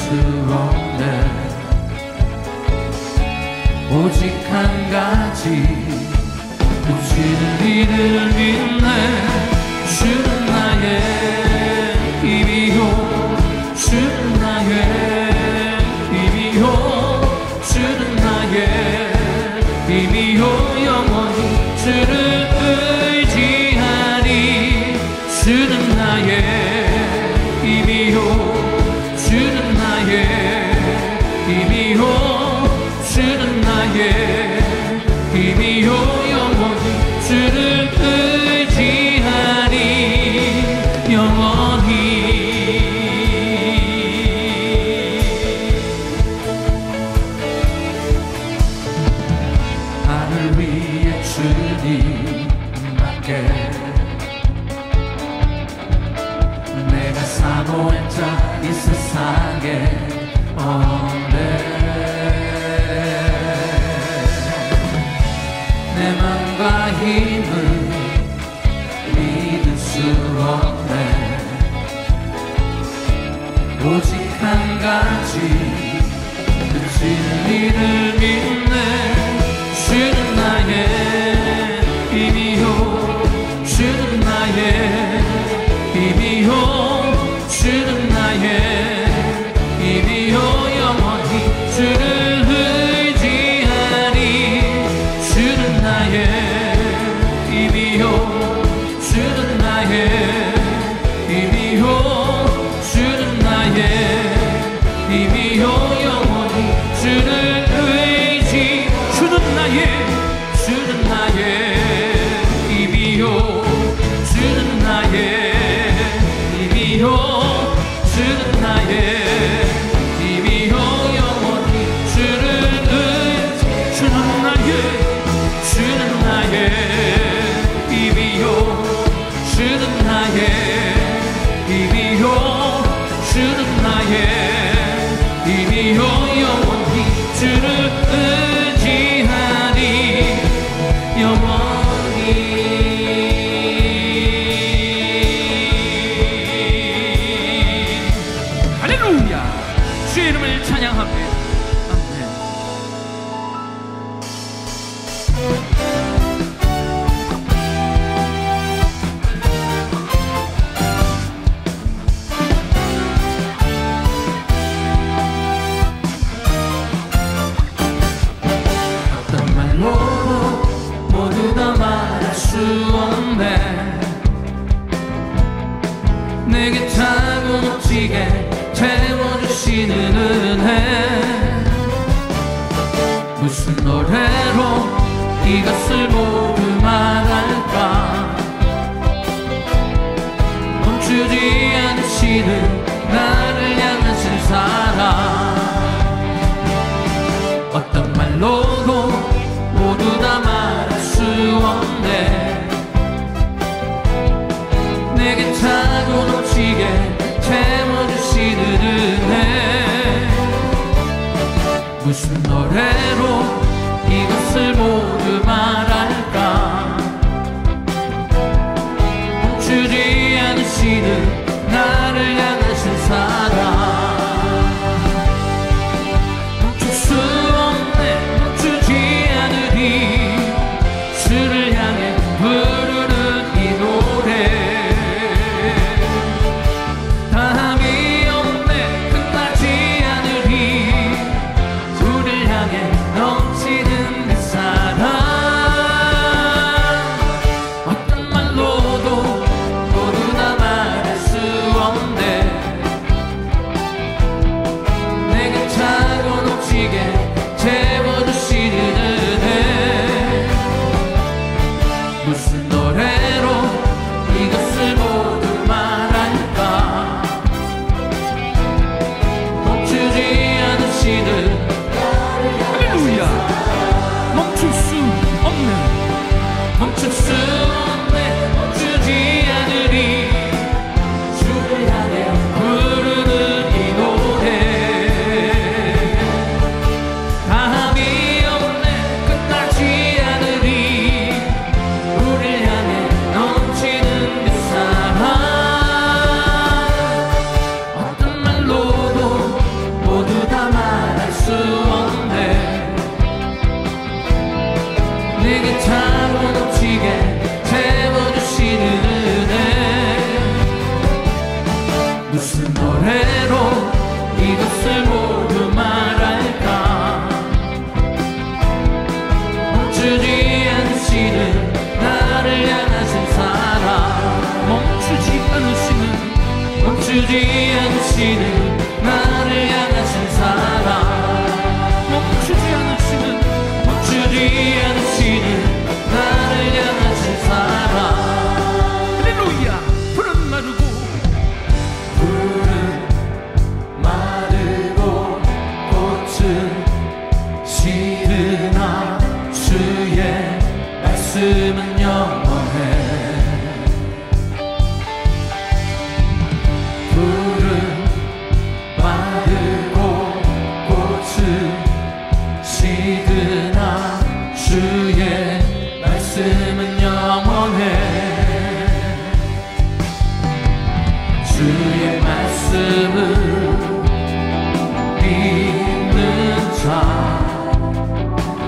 없네. 오직 한 가지 주는 이를 믿네. 주는 나의 힘이요, 주는 나의 힘이요, 주는 나의 힘이요. 영원히 주를 의지하니. 주는 나의 힘이요, 주는 나의 힘이요, 주는 나의 힘이요. 영원히 주를 의지하니. 영원히 하늘 위에 주님밖에 내가 사모한 자 이 세상에 없네. 내 맘과 힘을 믿을 수 없네. 오직 한 가지 그 진리를 믿네. 주는 나의 힘이요, 주는 나의 힘이요, 주는 나의 힘이요. 영원히 주를 의지하니. 주는 나의 힘이요, 주는 나의 힘이요, 주는 나의 힘이요. 영원히 주를 의지. 주는 나의 힘이요, 주는 나의 힘이요, 주는 나의 힘이요. 영원히 주를 의지. 주는 나의 힘이요, 주는 나의 힘이요, 주는 나의 힘이요. 영원히 주를 의지하니. 영원히 할렐루야. 주의 이름을 찬양합니다. 아멘. 어떤 말로도 모두 다 말할 수 없네. 내게 차고 넘치게 채워주시는 은혜. 무슨 노래로 이것을 모두 말할까. 멈추지 않으시는 나를 향하신 사랑. 어떤 말로도 모두 다 말할 수 없네. 내게 차고 넘치게 채워주시는 은혜. 무슨 노래로 이것을 모두 말할까. 멈추지 않으시는 나를 향하신 사랑. 멈출 수 없네. 멈추지 않으리. 주를 향해 부르는 이 노래. 다함이 없네. 끝나지 않으리. 주를 향해 넘치는 내 사랑. 어떤 말로도 모두 다 말할 수 없네. 내게 차고 넘치게 채워주시는 은혜. 무슨 노래로 이것을 모두 말할까. 멈추지 않으시는. 할렐루야. 멈출 수 없네. 멈출 수 없네. 멈추지 않으리. 주를 향해 부르는 이 노래. 멈추지 않으시는 나를 향하신 사랑 멈추지 않으시는 나를 향하신 사랑 할렐루야 푸른 마르고 꽃은 시드나 주의 말씀은 영원해 푸른 마르고 꽃은 시드나 주의 말씀은 영원해 주의 말씀을 믿는 자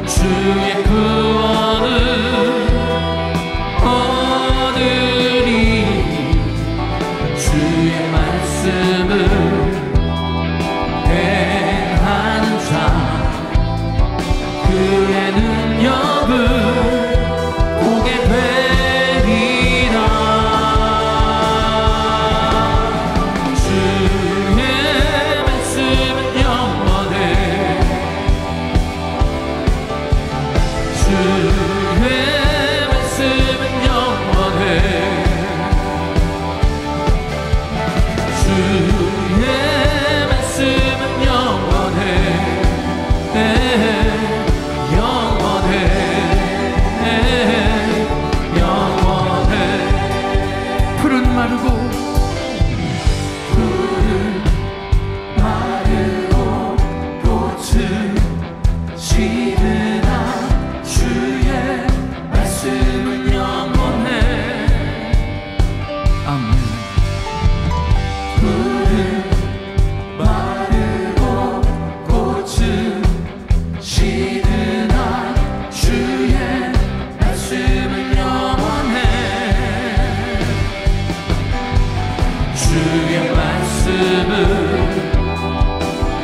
주의 구원을 얻으리 주의 말씀을 행하는 자 그의 능력을 보게 되리라 주의 말씀은 영원해 주의 말씀은 영원해 주의 말씀은 영원해 영원해 푸른 마르고 꽃은 시드나 주의 말씀은 영원해 아멘 푸른 마르고 꽃은 시드나 주의 말씀은 영원해 주의 말씀을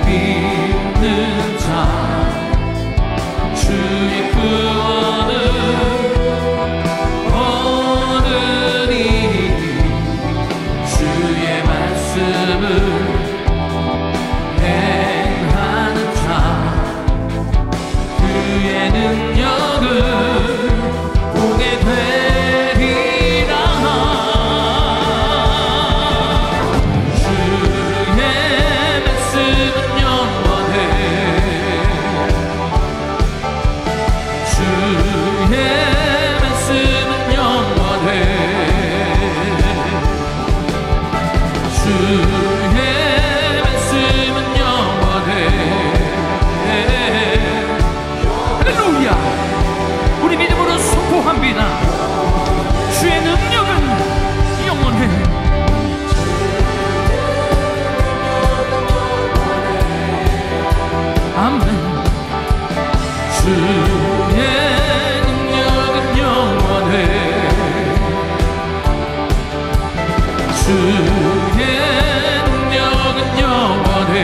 믿는 자 주의 구원을 얻으리 주의 말씀을 행하는 자 그의 능력을 보게 되리라 주의 말씀은 영원해 주의 말씀은 영원해 주의 말씀은 영원해 할렐루야 우리 믿음으로 선포합니다 주의 능력은 영원해 아멘 주의 능력은 영원해 주의 능력은 영원해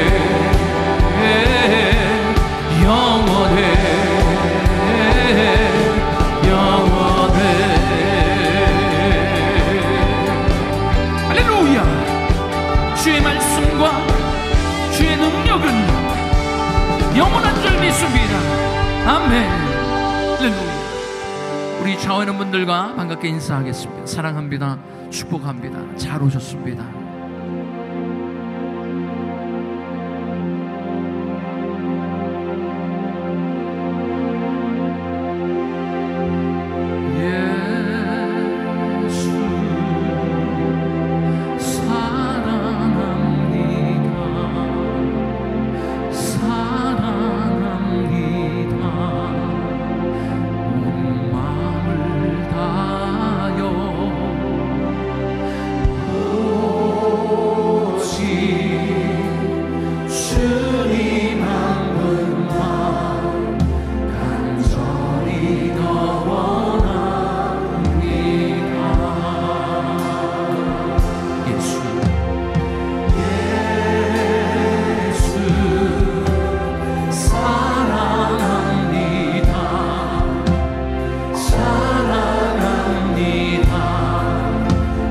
영원해 할렐루야 주의 말씀과 주의 능력은 영원한 줄 믿습니다 아멘 할렐루야 우리 좌우하는 분들과 반갑게 인사하겠습니다 사랑합니다 축복합니다 잘 오셨습니다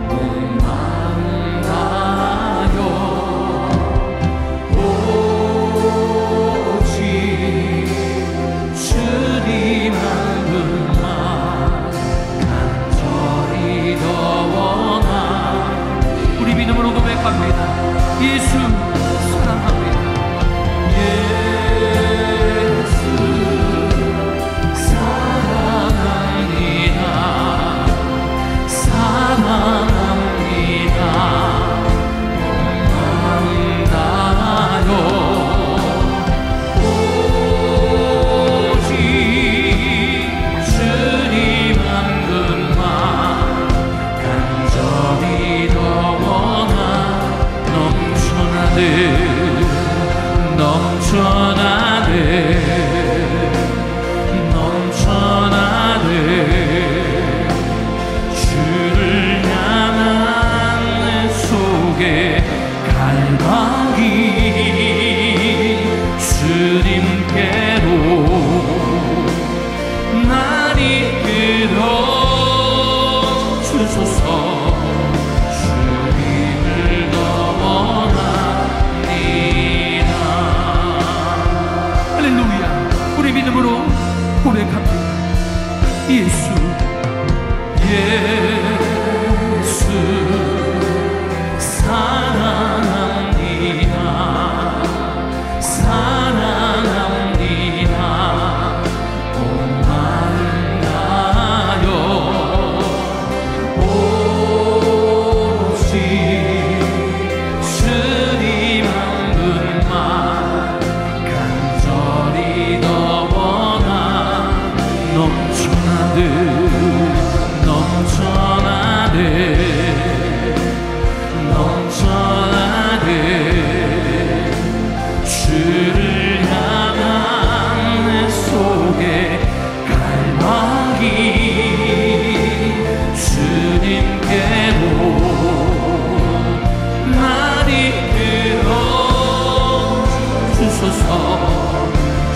온 마음 다하여 넘쳐나네 넘쳐나네 주를 향한 내 속에 갈망이 주님께로 날 이끌어 주소서 주님을 더 원합니다. 할렐루야. 우리 믿음으로 고백합니다. 예수 예수 사랑합니다 사랑합니다 온 마음 다하여 오직 주님 한 분만 간절히 더 원하 넘쳐나듯 넘쳐나듯 넘쳐나듯 주를 향한 내 속에 갈망이 주님께로 날 이끌어 주소서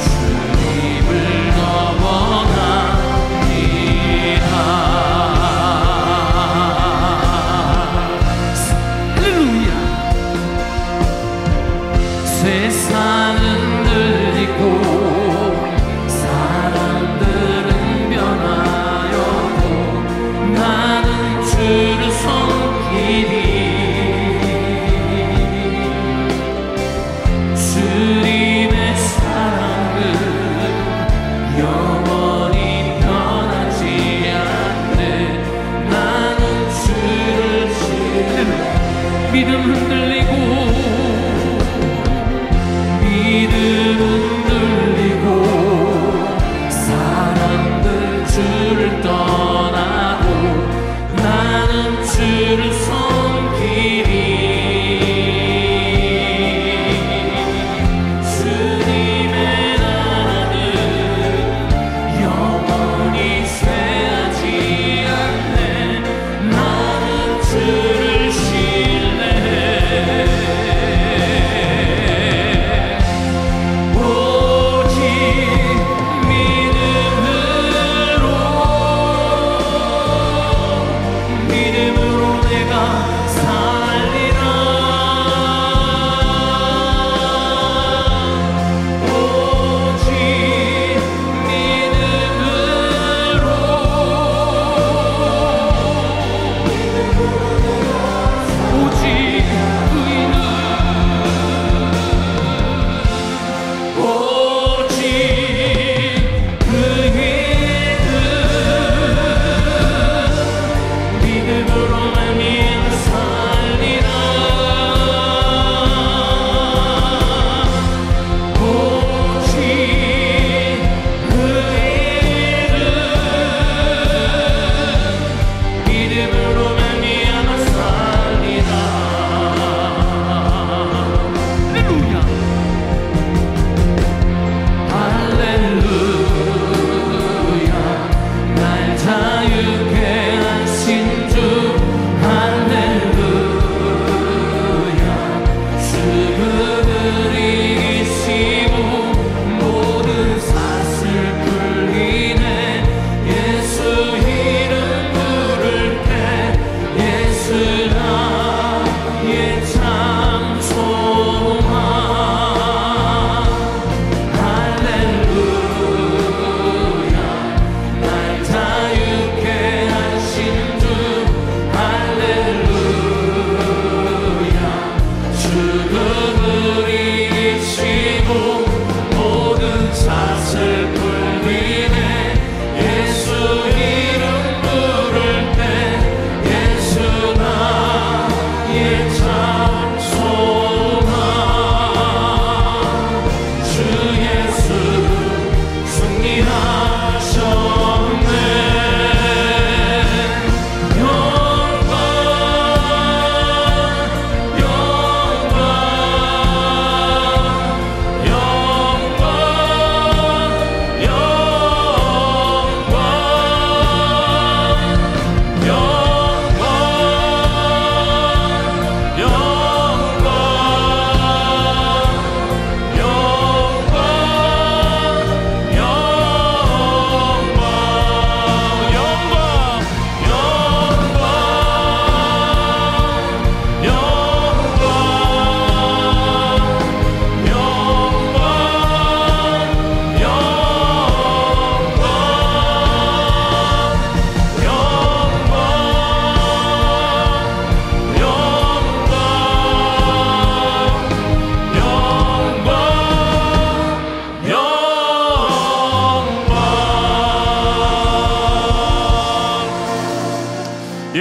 주님을 더 원합니다. 할렐루야. 세상은 들리고 사람들은 변하여도 나는 주를 섬기리 주님의 사랑은 영원히 변하지 않네 나는 주를 신뢰 믿음 흔들리고 믿음 흔들리고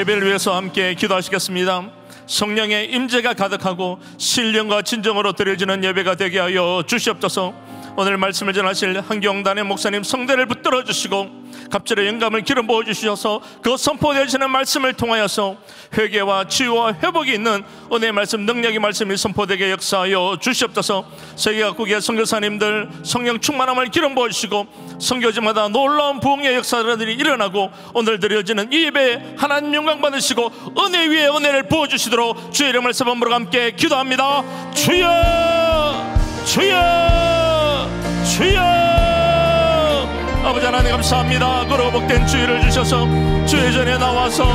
예배를 위해서 함께 기도하시겠습니다. 성령의 임재가 가득하고 신령과 진정으로 드려지는 예배가 되게 하여 주시옵소서. 오늘 말씀을 전하실 한경단의 목사님 성대를 붙들어 주시고 갑절의 영감을 기름 부어 주셔서 그 선포되시는 말씀을 통하여서 회개와 치유와 회복이 있는 은혜의 말씀, 능력의 말씀이 선포되게 역사하여 주시옵소서. 세계각국의 선교사님들 성령 충만함을 기름 부어 주시고 선교지마다 놀라운 부흥의 역사들이 일어나고 오늘 드려지는 이 예배에 하나님 영광 받으시고 은혜 위에 은혜를 부어 주시도록 주의 이름을 세 번으로 함께 기도합니다. 주여, 주여, 주여. 아버지 하나님 감사합니다. 그러고 복된 주의를 주셔서 주의 전에 나와서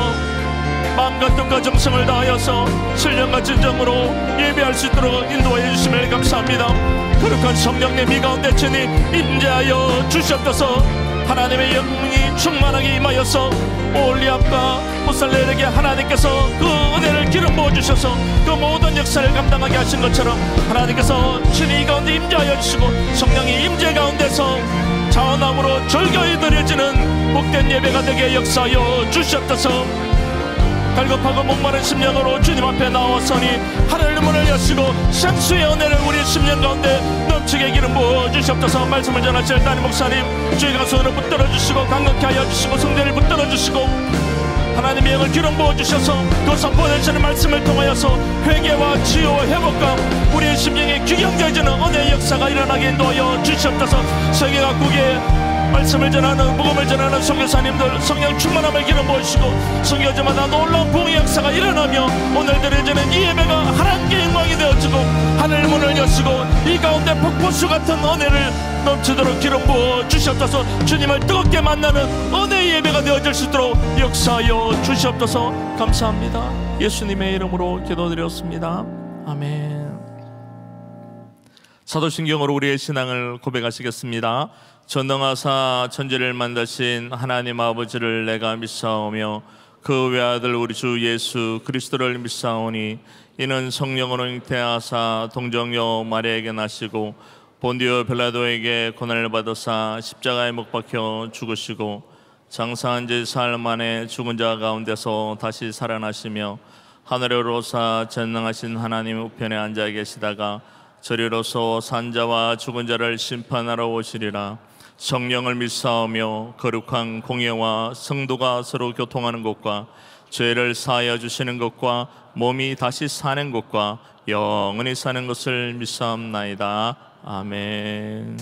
마음과 뜻과 정성을 다하여서 신령과 진정으로 예배할 수 있도록 인도하여 주심을 감사합니다. 거룩한 성령님 이 가운데 친히 임재하여 주셨소서. 하나님의 영이 충만하게 임하여서 올리압과 모살렐에게 하나님께서 그 은혜를 기름 부어주셔서 그 모든 역사를 감당하게 하신 것처럼 하나님께서 친히 이 가운데 임재하여 주시고 성령이 임재 가운데서 자원함으로 절교히 드려지는 복된 예배가 되게 역사하여 주셨소서. 갈급하고 목마른 심령으로 주님 앞에 나왔으니 하늘 문을 여시고 생수의 은혜를 우리 심령 가운데 넘치게 기름 부어 주시옵소서. 말씀을 전하실 따님 목사님 주의가 손을 붙들어 주시고 강력케 하여 주시고 성대를 붙들어 주시고 하나님의 영을 기름 부어 주셔서 그 선포되시는 말씀을 통하여서 회개와 치유와 회복과 우리의 심령에 귀경되어지는 은혜의 역사가 일어나게 인도하여 주시옵소서. 세계각국의 말씀을 전하는 복음을 전하는 선교사님들 성령 충만함을 기름 부으시고 선교지마다 놀라운 부흥의 역사가 일어나며 오늘 드려지는 이 예배가 하나님께 영광이 되어지고 하늘 문을 여시고 이 가운데 폭포수 같은 은혜를 넘치도록 기름 부어 주시옵소서. 주님을 뜨겁게 만나는 은혜의 예배가 되어질 수 있도록 역사하여 주시옵소서. 감사합니다. 예수님의 이름으로 기도드렸습니다. 아멘. 사도신경으로 우리의 신앙을 고백하시겠습니다. 전능하사 천지를 만드신 하나님 아버지를 내가 믿사오며 그 외아들 우리 주 예수 그리스도를 믿사오니 이는 성령으로 잉태하사 동정녀 마리아에게 나시고 본디오 빌라도에게 고난을 받으사 십자가에 못 박혀 죽으시고 장사한 지 사흘 만에 죽은 자 가운데서 다시 살아나시며 하늘에 오르사 전능하신 하나님 우편에 앉아 계시다가 저리로서 산자와 죽은 자를 심판하러 오시리라. 성령을 믿사오며 거룩한 공예와 성도가 서로 교통하는 것과 죄를 사하여 주시는 것과 몸이 다시 사는 것과 영원히 사는 것을 믿사옵나이다. 아멘.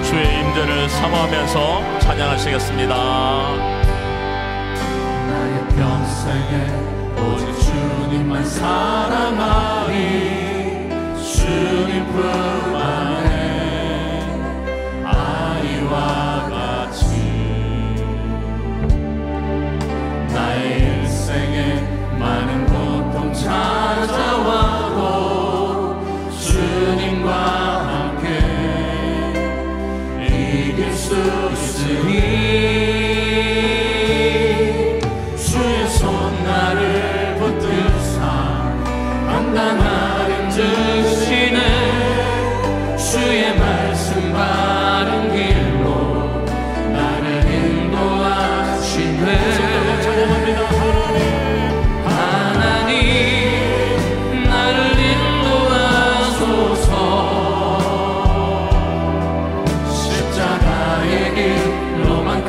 주의 임재를 사모하면서 찬양하시겠습니다. 평생에 오직 주님만 사랑하리 주님 품 안에 아이와 같이 나의 일생에 많은 고통 찾아와도 주님과 함께 이길 수 있으니 나를 붙들사 단단하게 주시네 주의 말씀 바른 길로 나를 인도하시네. 하나님 나를 인도하소서. 십자가의 길로만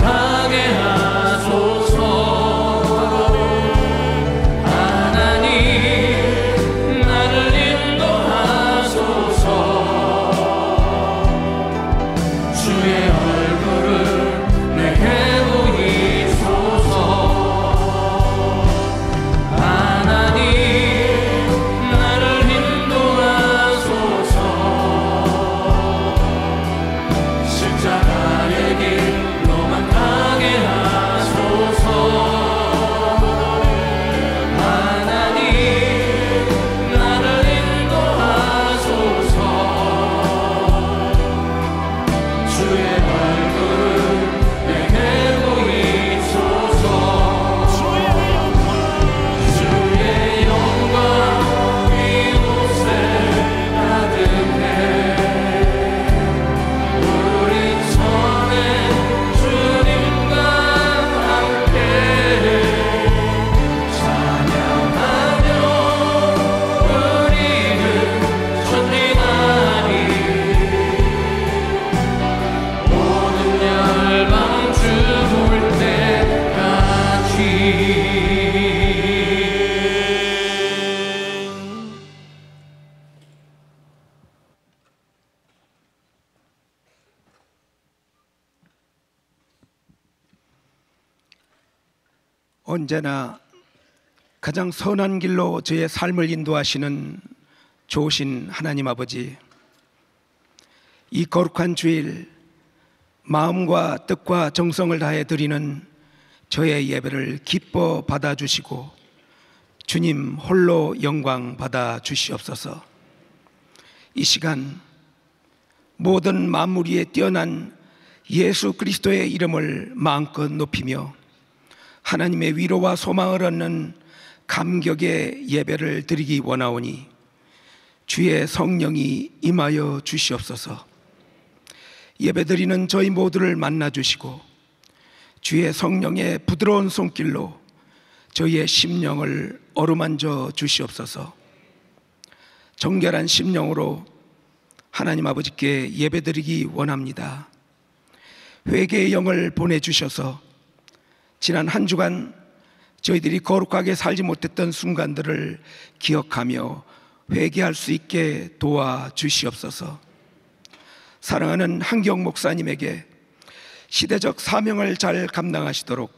언제나 가장 선한 길로 저의 삶을 인도하시는 좋으신 하나님 아버지, 이 거룩한 주일 마음과 뜻과 정성을 다해 드리는 저의 예배를 기뻐 받아주시고 주님 홀로 영광 받아 주시옵소서. 이 시간 모든 만물 위에 뛰어난 예수 그리스도의 이름을 마음껏 높이며 하나님의 위로와 소망을 얻는 감격의 예배를 드리기 원하오니 주의 성령이 임하여 주시옵소서. 예배드리는 저희 모두를 만나주시고 주의 성령의 부드러운 손길로 저희의 심령을 어루만져 주시옵소서. 정결한 심령으로 하나님 아버지께 예배드리기 원합니다. 회개의 영을 보내주셔서 지난 한 주간 저희들이 거룩하게 살지 못했던 순간들을 기억하며 회개할 수 있게 도와주시옵소서. 사랑하는 한경 목사님에게 시대적 사명을 잘 감당하시도록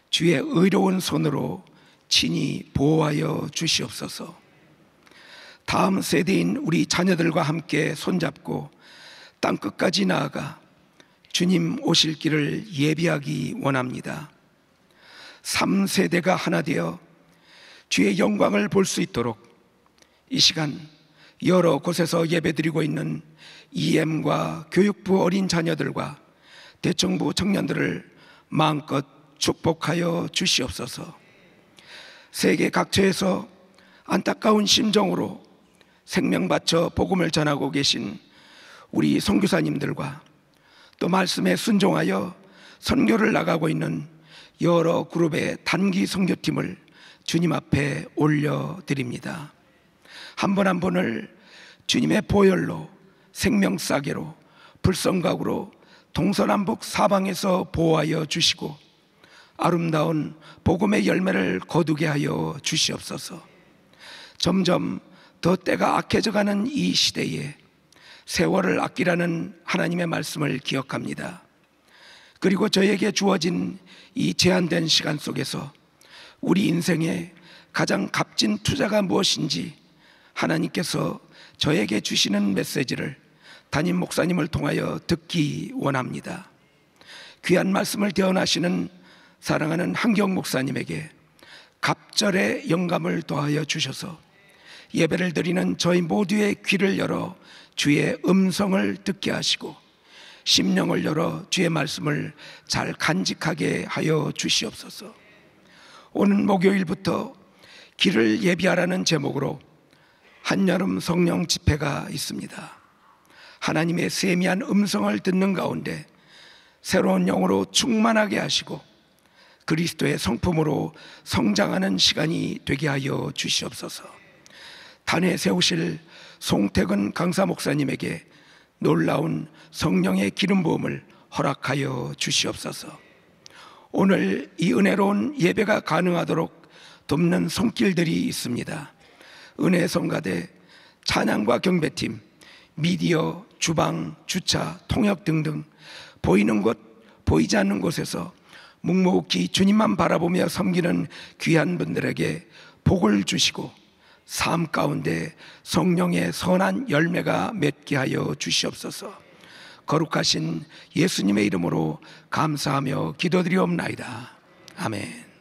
주의 의로운 손으로 친히 보호하여 주시옵소서. 다음 세대인 우리 자녀들과 함께 손잡고 땅끝까지 나아가 주님 오실 길을 예비하기 원합니다. 3세대가 하나 되어 주의 영광을 볼 수 있도록 이 시간 여러 곳에서 예배드리고 있는 EM과 교육부 어린 자녀들과 대청부 청년들을 마음껏 축복하여 주시옵소서. 세계 각처에서 안타까운 심정으로 생명 바쳐 복음을 전하고 계신 우리 선교사님들과 또 말씀에 순종하여 선교를 나가고 있는 여러 그룹의 단기 선교팀을 주님 앞에 올려드립니다. 한 분 한 분을 주님의 보혈로, 생명싸개로, 불성각으로 동서남북 사방에서 보호하여 주시고 아름다운 복음의 열매를 거두게 하여 주시옵소서. 점점 더 때가 악해져가는 이 시대에 세월을 아끼라는 하나님의 말씀을 기억합니다. 그리고 저에게 주어진 이 제한된 시간 속에서 우리 인생의 가장 값진 투자가 무엇인지 하나님께서 저에게 주시는 메시지를 담임 목사님을 통하여 듣기 원합니다. 귀한 말씀을 대언하시는 사랑하는 한경 목사님에게 갑절의 영감을 더하여 주셔서 예배를 드리는 저희 모두의 귀를 열어 주의 음성을 듣게 하시고 심령을 열어 주의 말씀을 잘 간직하게 하여 주시옵소서. 오는 목요일부터 길을 예비하라는 제목으로 한여름 성령 집회가 있습니다. 하나님의 세미한 음성을 듣는 가운데 새로운 영으로 충만하게 하시고 그리스도의 성품으로 성장하는 시간이 되게 하여 주시옵소서. 단에 세우실 송태근 강사 목사님에게 놀라운 성령의 기름 부음을 허락하여 주시옵소서. 오늘 이 은혜로운 예배가 가능하도록 돕는 손길들이 있습니다. 은혜 성가대, 찬양과 경배팀, 미디어, 주방, 주차, 통역 등등 보이는 곳, 보이지 않는 곳에서 묵묵히 주님만 바라보며 섬기는 귀한 분들에게 복을 주시고 삶 가운데 성령의 선한 열매가 맺게 하여 주시옵소서. 거룩하신 예수님의 이름으로 감사하며 기도드리옵나이다. 아멘.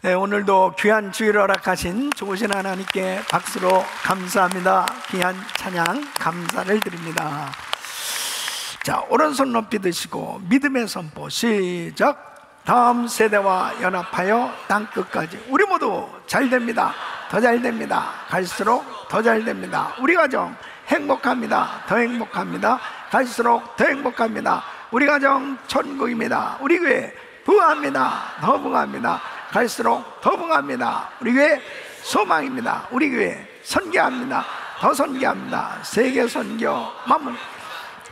네, 오늘도 귀한 주일을 허락하신 좋으신 하나님께 박수로 감사합니다. 귀한 찬양 감사를 드립니다. 자, 오른손 높이 드시고 믿음의 선포 시작. 다음 세대와 연합하여 땅끝까지. 우리 모두 잘 됩니다. 더 잘 됩니다. 갈수록 더 잘 됩니다. 우리 가정 행복합니다. 더 행복합니다. 갈수록 더 행복합니다. 우리 가정 천국입니다. 우리 교회 부합니다. 더 부합니다. 갈수록 더 부합니다. 우리 교회 소망입니다. 우리 교회 선교합니다. 더 선교합니다. 세계 선교 만물.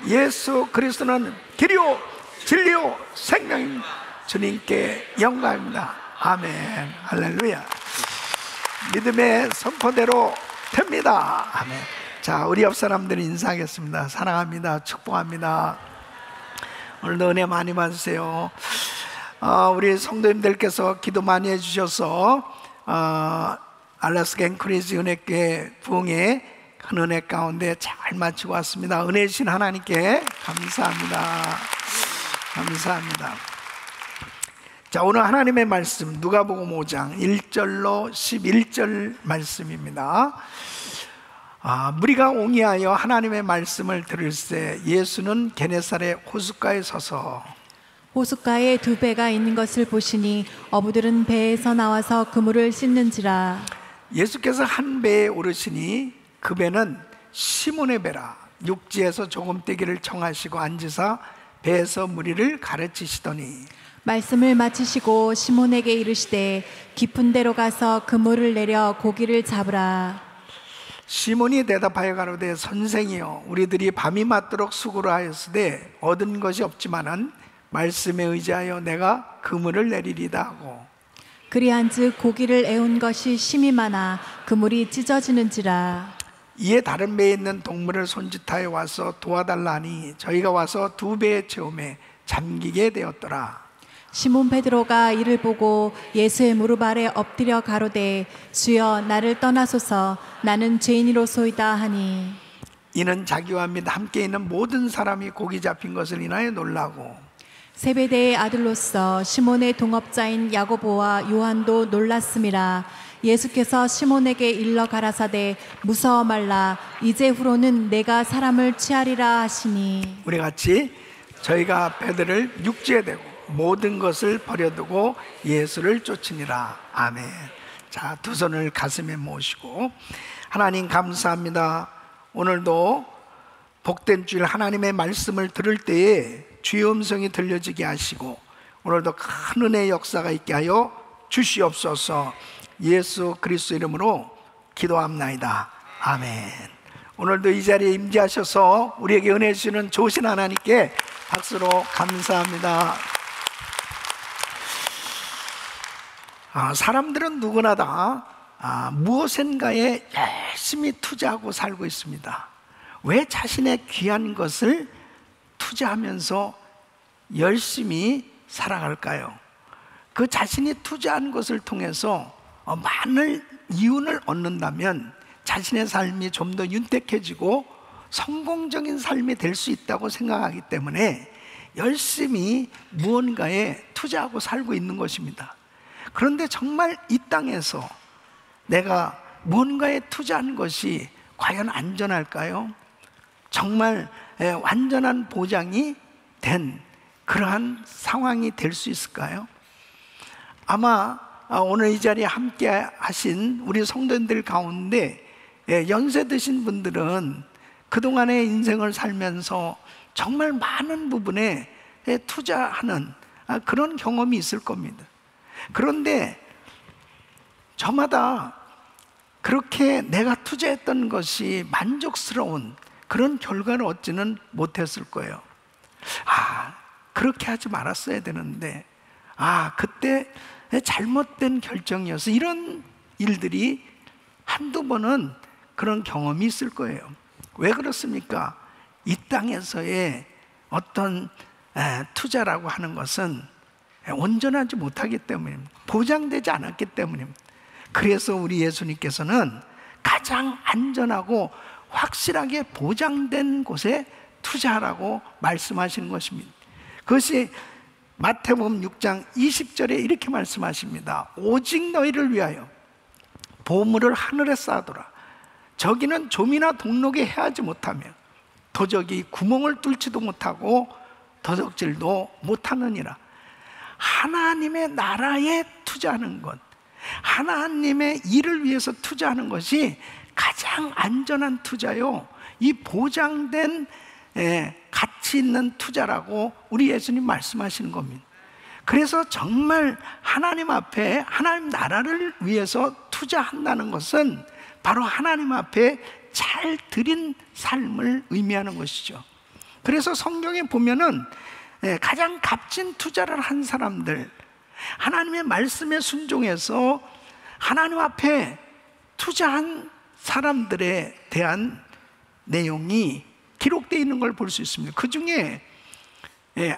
예수 그리스도는 길이요 진리요 생명입니다. 주님께 영광입니다. 아멘. 할렐루야. 믿음의 선포대로 됩니다. 아멘. 자, 우리 옆 사람들 인사하겠습니다. 사랑합니다. 축복합니다. 오늘도 은혜 많이 받으세요. 우리 성도님들께서 기도 많이 해주셔서 알래스카 앵커리지 은혜교회 부흥회 큰 은혜 가운데 잘 마치고 왔습니다. 은혜 주신 하나님께 감사합니다. 감사합니다. 자, 오늘 하나님의 말씀 누가복음 5장 1절로 11절 말씀입니다. 무리가 옹이하여 하나님의 말씀을 들을새 예수는 게네사렛 호숫가에 서서 호숫가에 두 배가 있는 것을 보시니 어부들은 배에서 나와서 그물을 씻는지라. 예수께서 한 배에 오르시니 그 배는 시몬의 배라. 육지에서 조금 떼기를 청하시고 앉으사 배에서 무리를 가르치시더니 말씀을 마치시고 시몬에게 이르시되 깊은 데로 가서 그물을 내려 고기를 잡으라. 시몬이 대답하여 가로되 선생이여 우리들이 밤이 맞도록 수고를 하였으되 얻은 것이 없지만은 말씀에 의지하여 내가 그물을 내리리다 하고 그리한즉 고기를 애운 것이 심히 많아 그물이 찢어지는지라. 이에 다른 배에 있는 동물을 손짓하여 와서 도와달라니 저희가 와서 두 배에 채움에 잠기게 되었더라. 시몬 베드로가 이를 보고 예수의 무릎 아래 엎드려 가로되 주여 나를 떠나소서 나는 죄인이로소이다 하니 이는 자기와 및 함께 있는 모든 사람이 고기 잡힌 것을 인하여 놀라고 세베대의 아들로서 시몬의 동업자인 야고보와 요한도 놀랐음이라. 예수께서 시몬에게 일러 가라사대 무서워 말라 이제 후로는 내가 사람을 취하리라 하시니. 우리 같이 저희가 배들을 육지에 대고 모든 것을 버려두고 예수를 쫓으니라. 아멘. 자, 두 손을 가슴에 모시고 하나님 감사합니다. 오늘도 복된 주일 하나님의 말씀을 들을 때에 주의 음성이 들려지게 하시고 오늘도 큰 은혜의 역사가 있게 하여 주시옵소서. 예수 그리스도 이름으로 기도합나이다. 아멘. 오늘도 이 자리에 임재하셔서 우리에게 은혜 주시는 좋으신 하나님께 박수로 감사합니다. 사람들은 누구나 다 무엇인가에 열심히 투자하고 살고 있습니다. 왜 자신의 귀한 것을 투자하면서 열심히 살아갈까요? 그 자신이 투자한 것을 통해서 많은 이윤을 얻는다면 자신의 삶이 좀 더 윤택해지고 성공적인 삶이 될 수 있다고 생각하기 때문에 열심히 무언가에 투자하고 살고 있는 것입니다. 그런데 정말 이 땅에서 내가 무언가에 투자한 것이 과연 안전할까요? 정말 완전한 보장이 된 그러한 상황이 될 수 있을까요? 아마 오늘 이 자리에 함께 하신 우리 성도님들 가운데 연세 드신 분들은 그동안의 인생을 살면서 정말 많은 부분에 투자하는 그런 경험이 있을 겁니다. 그런데 저마다 그렇게 내가 투자했던 것이 만족스러운 그런 결과를 얻지는 못했을 거예요. 그렇게 하지 말았어야 되는데 그때 잘못된 결정이어서 이런 일들이 한두 번은 그런 경험이 있을 거예요. 왜 그렇습니까? 이 땅에서의 어떤 투자라고 하는 것은 온전하지 못하기 때문입니다. 보장되지 않았기 때문입니다. 그래서 우리 예수님께서는 가장 안전하고 확실하게 보장된 곳에 투자하라고 말씀하시는 것입니다. 그것이 마태복음 6장 20절에 이렇게 말씀하십니다. 오직 너희를 위하여 보물을 하늘에 쌓아두라. 저기는 좀이나 동록에 해하지 못하며 도적이 구멍을 뚫지도 못하고 도적질도 못하느니라. 하나님의 나라에 투자하는 것, 하나님의 일을 위해서 투자하는 것이 가장 안전한 투자요, 이 보장된 가치 있는 투자라고 우리 예수님 말씀하시는 겁니다. 그래서 정말 하나님 앞에 하나님 나라를 위해서 투자한다는 것은 바로 하나님 앞에 잘 드린 삶을 의미하는 것이죠. 그래서 성경에 보면은 가장 값진 투자를 한 사람들, 하나님의 말씀에 순종해서 하나님 앞에 투자한 사람들에 대한 내용이 기록되어 있는 걸 볼 수 있습니다. 그 중에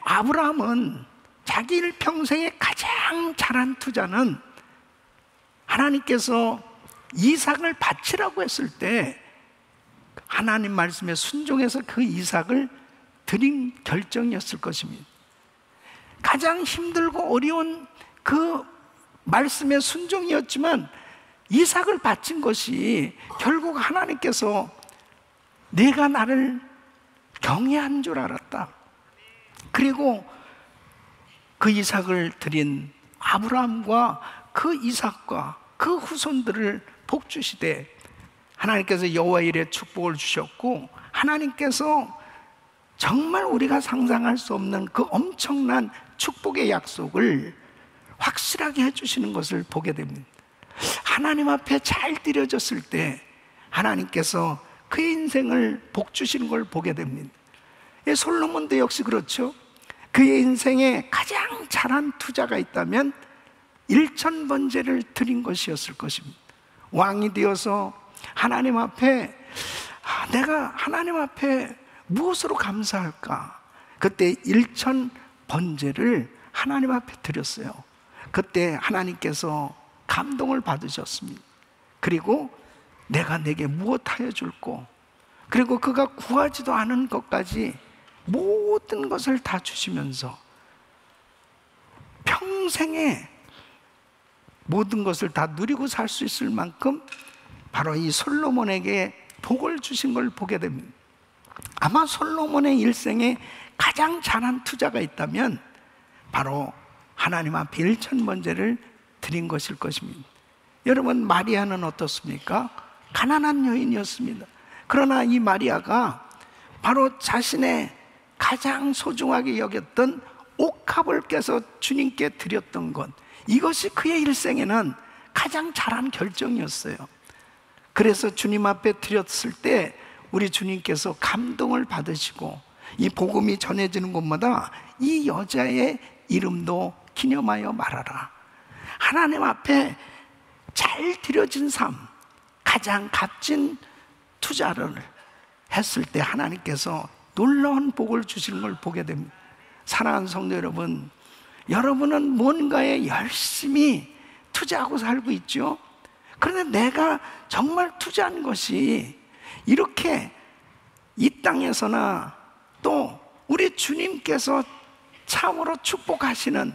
아브라함은 자기 일평생에 가장 잘한 투자는 하나님께서 이삭을 바치라고 했을 때 하나님 말씀에 순종해서 그 이삭을 드린 결정이었을 것입니다. 가장 힘들고 어려운 그 말씀의 순종이었지만 이삭을 바친 것이 결국 하나님께서 내가 나를 경외한 줄 알았다. 그리고 그 이삭을 드린 아브라함과 그 이삭과 그 후손들을 복 주시되 하나님께서 여호와 일에 축복을 주셨고, 하나님께서 정말 우리가 상상할 수 없는 그 엄청난 축복의 약속을 확실하게 해주시는 것을 보게 됩니다. 하나님 앞에 잘 드려졌을 때 하나님께서 그의 인생을 복 주시는 걸 보게 됩니다. 솔로몬도 역시 그렇죠. 그의 인생에 가장 잘한 투자가 있다면 일천번제를 드린 것이었을 것입니다. 왕이 되어서 하나님 앞에 내가 하나님 앞에 무엇으로 감사할까? 그때 일천번제를 하나님 앞에 드렸어요. 그때 하나님께서 감동을 받으셨습니다. 그리고 내가 내게 무엇하여 줄꼬? 그리고 그가 구하지도 않은 것까지 모든 것을 다 주시면서 평생에 모든 것을 다 누리고 살 수 있을 만큼 바로 이 솔로몬에게 복을 주신 걸 보게 됩니다. 아마 솔로몬의 일생에 가장 잘한 투자가 있다면 바로 하나님 앞에 일천번제를 드린 것일 것입니다. 여러분, 마리아는 어떻습니까? 가난한 여인이었습니다. 그러나 이 마리아가 바로 자신의 가장 소중하게 여겼던 옥합을 깨서 주님께 드렸던 것, 이것이 그의 일생에는 가장 잘한 결정이었어요. 그래서 주님 앞에 드렸을 때 우리 주님께서 감동을 받으시고 이 복음이 전해지는 곳마다 이 여자의 이름도 기념하여 말하라. 하나님 앞에 잘 드려진 삶, 가장 값진 투자를 했을 때 하나님께서 놀라운 복을 주시는 걸 보게 됩니다. 사랑하는 성도 여러분, 여러분은 뭔가에 열심히 투자하고 살고 있죠? 그런데 내가 정말 투자한 것이 이렇게 이 땅에서나 또 우리 주님께서 참으로 축복하시는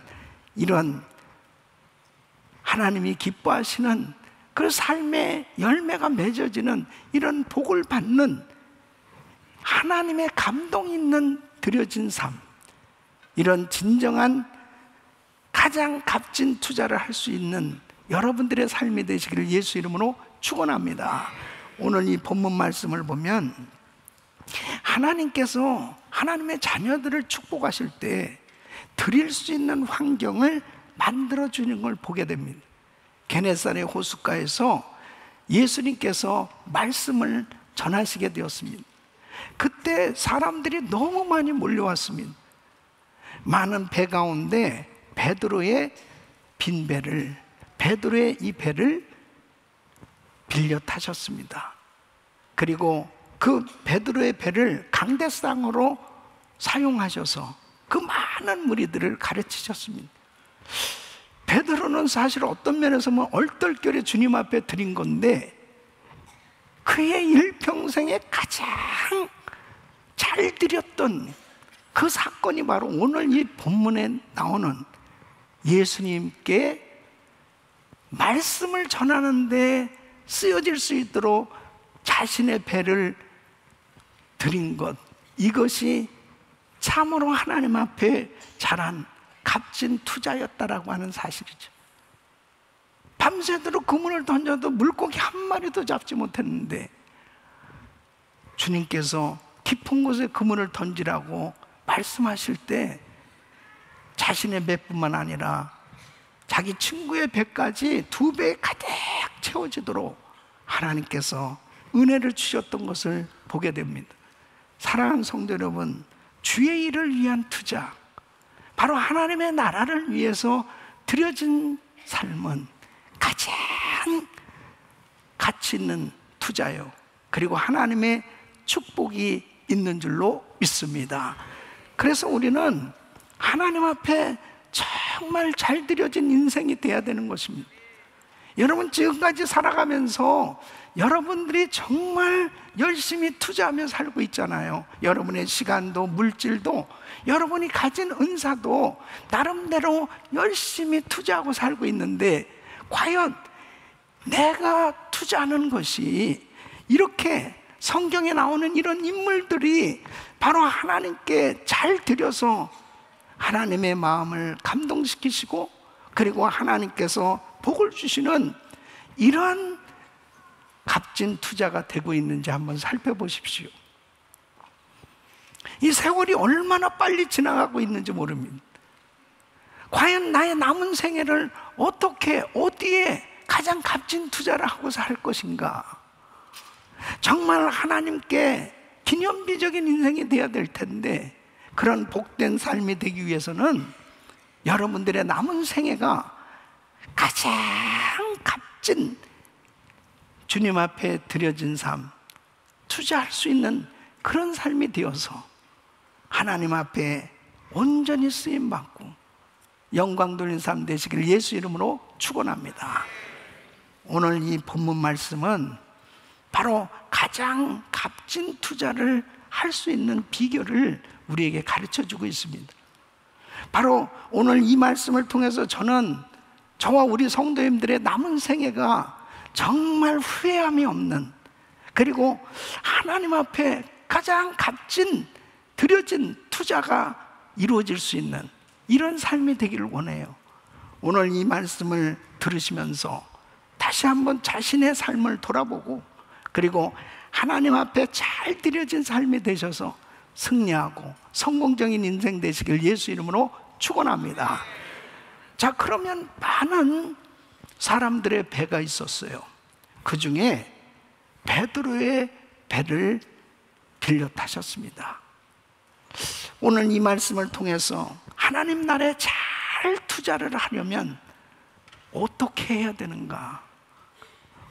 이런 하나님이 기뻐하시는 그 삶의 열매가 맺어지는 이런 복을 받는 하나님의 감동 있는 드려진 삶, 이런 진정한 가장 값진 투자를 할 수 있는 여러분들의 삶이 되시기를 예수 이름으로 축원합니다. 오늘 이 본문 말씀을 보면 하나님께서 하나님의 자녀들을 축복하실 때 드릴 수 있는 환경을 만들어 주는 걸 보게 됩니다. 게네사렛 호숫가에서 예수님께서 말씀을 전하시게 되었습니다. 그때 사람들이 너무 많이 몰려왔습니다. 많은 배 가운데 베드로의 빈 배를, 베드로의 이 배를 빌려 타셨습니다. 그리고 그 베드로의 배를 강대상으로 사용하셔서 그 많은 무리들을 가르치셨습니다. 베드로는 사실 어떤 면에서 보면 얼떨결에 주님 앞에 드린 건데 그의 일평생에 가장 잘 드렸던 그 사건이 바로 오늘 이 본문에 나오는 예수님께 말씀을 전하는데 쓰여질 수 있도록 자신의 배를 드린 것, 이것이 참으로 하나님 앞에 잘한 값진 투자였다라고 하는 사실이죠. 밤새도록 그물을 던져도 물고기 한 마리도 잡지 못했는데 주님께서 깊은 곳에 그물을 던지라고 말씀하실 때 자신의 배뿐만 아니라 자기 친구의 배까지 2배 가득 채워지도록 하나님께서 은혜를 주셨던 것을 보게 됩니다. 사랑하는 성도 여러분, 주의 일을 위한 투자, 바로 하나님의 나라를 위해서 드려진 삶은 가장 가치 있는 투자요, 그리고 하나님의 축복이 있는 줄로 믿습니다. 그래서 우리는 하나님 앞에 정말 잘 드려진 인생이 돼야 되는 것입니다. 여러분, 지금까지 살아가면서 여러분들이 정말 열심히 투자하며 살고 있잖아요. 여러분의 시간도 물질도 여러분이 가진 은사도 나름대로 열심히 투자하고 살고 있는데, 과연 내가 투자하는 것이 이렇게 성경에 나오는 이런 인물들이 바로 하나님께 잘 드려서 하나님의 마음을 감동시키시고 그리고 하나님께서 복을 주시는 이러한 값진 투자가 되고 있는지 한번 살펴보십시오. 이 세월이 얼마나 빨리 지나가고 있는지 모릅니다. 과연 나의 남은 생애를 어떻게, 어디에 가장 값진 투자를 하고 살 것인가? 정말 하나님께 기념비적인 인생이 되어야 될 텐데, 그런 복된 삶이 되기 위해서는 여러분들의 남은 생애가 가장 값진 주님 앞에 드려진 삶, 투자할 수 있는 그런 삶이 되어서 하나님 앞에 온전히 쓰임받고 영광 돌린 삶 되시길 예수 이름으로 축원합니다. 오늘 이 본문 말씀은 바로 가장 값진 투자를 할 수 있는 비결을 우리에게 가르쳐주고 있습니다. 바로 오늘 이 말씀을 통해서 저는 저와 우리 성도님들의 남은 생애가 정말 후회함이 없는, 그리고 하나님 앞에 가장 값진 드려진 투자가 이루어질 수 있는 이런 삶이 되기를 원해요. 오늘 이 말씀을 들으시면서 다시 한번 자신의 삶을 돌아보고, 그리고 하나님 앞에 잘 드려진 삶이 되셔서 승리하고 성공적인 인생 되시길 예수 이름으로 축원합니다. 자, 그러면 많은 사람들의 배가 있었어요. 그 중에 베드로의 배를 빌려 타셨습니다. 오늘 이 말씀을 통해서 하나님 나라에 잘 투자를 하려면 어떻게 해야 되는가?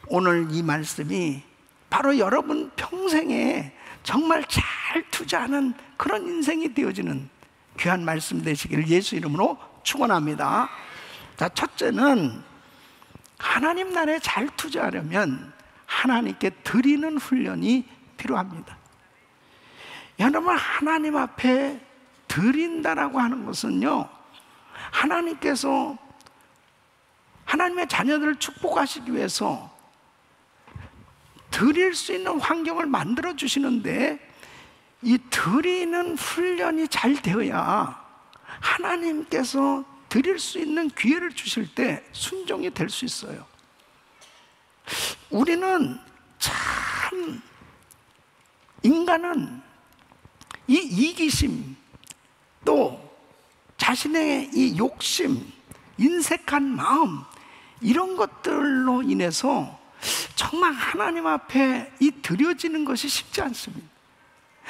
오늘 이 말씀이 바로 여러분 평생에 정말 잘 투자하는 그런 인생이 되어지는 귀한 말씀 되시기를 예수 이름으로 축원합니다. 자, 첫째는 하나님 나라에 잘 투자하려면 하나님께 드리는 훈련이 필요합니다. 여러분, 하나님 앞에 드린다라고 하는 것은요, 하나님께서 하나님의 자녀들을 축복하시기 위해서 드릴 수 있는 환경을 만들어 주시는데, 이 드리는 훈련이 잘 되어야 하나님께서 드릴 수 있는 기회를 주실 때 순종이 될 수 있어요. 우리는 참, 인간은 이 이기심, 또 자신의 이 욕심, 인색한 마음, 이런 것들로 인해서 정말 하나님 앞에 이 드려지는 것이 쉽지 않습니다.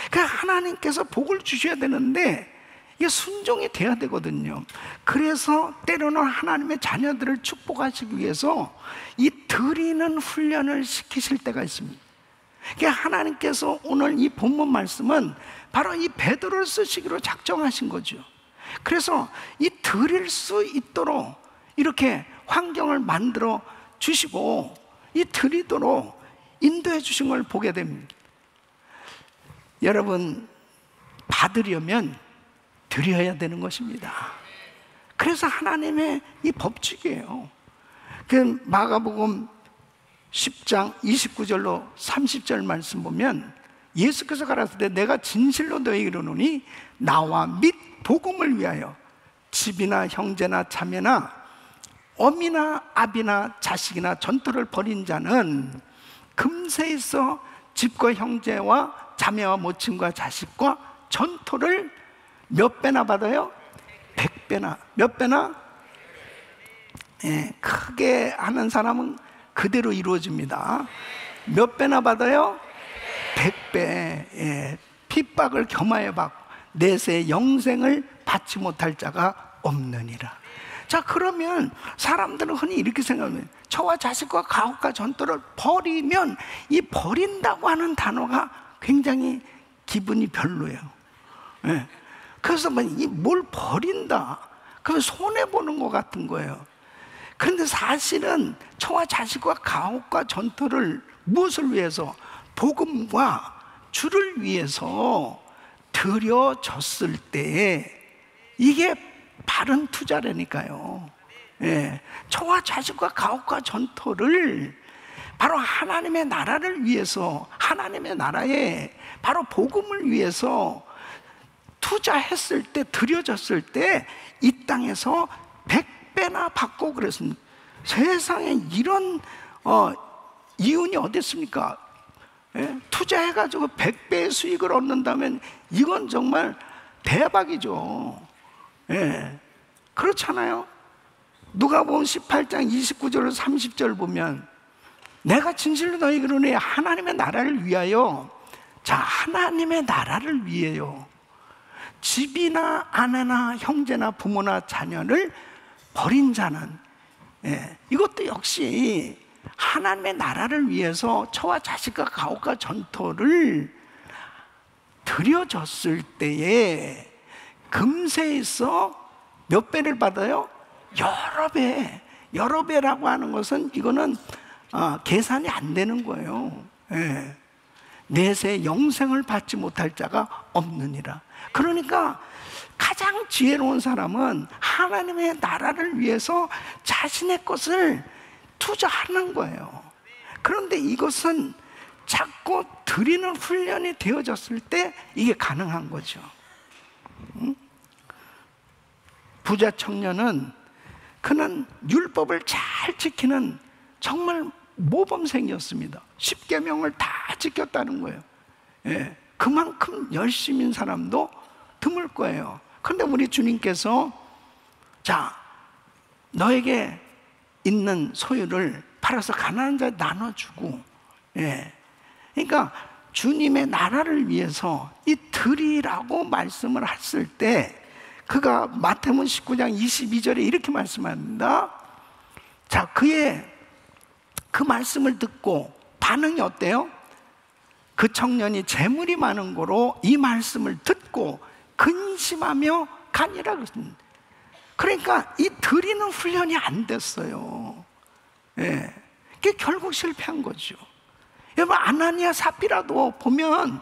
그러니까 하나님께서 복을 주셔야 되는데 이게 순종이 돼야 되거든요. 그래서 때로는 하나님의 자녀들을 축복하시기 위해서 이 드리는 훈련을 시키실 때가 있습니다. 그러니까 하나님께서 오늘 이 본문 말씀은 바로 이 베드로를 쓰시기로 작정하신 거죠. 그래서 이 드릴 수 있도록 이렇게 환경을 만들어 주시고 이 드리도록 인도해 주신 걸 보게 됩니다. 여러분, 받으려면 드려야 되는 것입니다. 그래서 하나님의 이 법칙이에요. 그 마가복음 10장 29절로 30절 말씀 보면 예수께서 가라사대 내가 진실로 너희에게 이르노니 나와 및 복음을 위하여 집이나 형제나 자매나 어미나 아비나 자식이나 전토를 벌인 자는 금세 있어 집과 형제와 자매와 모친과 자식과 전토를 몇 배나 받아요? 100배나. 몇 배나? 예, 크게 하는 사람은 그대로 이루어집니다. 몇 배나 받아요? 100배. 예, 핍박을 겸하여 받고 내세 영생을 받지 못할 자가 없느니라. 자, 그러면 사람들은 흔히 이렇게 생각합니다. 저와 자식과 가옥과 전토를 버리면, 이 버린다고 하는 단어가 굉장히 기분이 별로예요. 예. 그래서 뭘 버린다, 그러면 손해보는 것 같은 거예요. 그런데 사실은 저와 자식과 가옥과 전토를 무엇을 위해서? 복음과 주를 위해서 드려졌을 때 이게 바른 투자라니까요. 예. 저와 자식과 가옥과 전토를 바로 하나님의 나라를 위해서, 하나님의 나라에 바로 복음을 위해서 투자했을 때, 드려졌을 때 이 땅에서 100배나 받고 그랬습니다. 세상에 이런 이윤이 어디 있습니까? 예? 투자해가지고 100배의 수익을 얻는다면 이건 정말 대박이죠. 예. 그렇잖아요. 누가복음 18장 29절 30절 보면 내가 진실로 너희에게 이르노니 하나님의 나라를 위하여, 자, 하나님의 나라를 위해요, 집이나 아내나 형제나 부모나 자녀를 버린 자는, 예, 이것도 역시 하나님의 나라를 위해서 저와 자식과 가옥과 전토를 드려졌을 때에 금세 있어 몇 배를 받아요? 여러 배. 여러 배라고 하는 것은 이거는 계산이 안 되는 거예요. 예. 내세 영생을 받지 못할 자가 없느니라. 그러니까 가장 지혜로운 사람은 하나님의 나라를 위해서 자신의 것을 투자하는 거예요. 그런데 이것은 자꾸 드리는 훈련이 되어졌을 때 이게 가능한 거죠. 부자 청년은 그는 율법을 잘 지키는 정말 모범생이었습니다. 10계명을 다 지켰다는 거예요. 예, 그만큼 열심인 사람도 드물 거예요. 그런데 우리 주님께서, 자, 너에게 있는 소유를 팔아서 가난한 자에 나눠주고, 예, 그러니까 주님의 나라를 위해서 이 드리라고 말씀을 했을 때 그가 마태복음 19장 22절에 이렇게 말씀합니다. 자, 그의 그 말씀을 듣고 반응이 어때요? 그 청년이 재물이 많은 거로 이 말씀을 듣고 근심하며 가니라 그랬습니다. 그러니까 이 드리는 훈련이 안 됐어요. 예, 그게 결국 실패한 거죠. 여러분, 아나니아 삽비라도 보면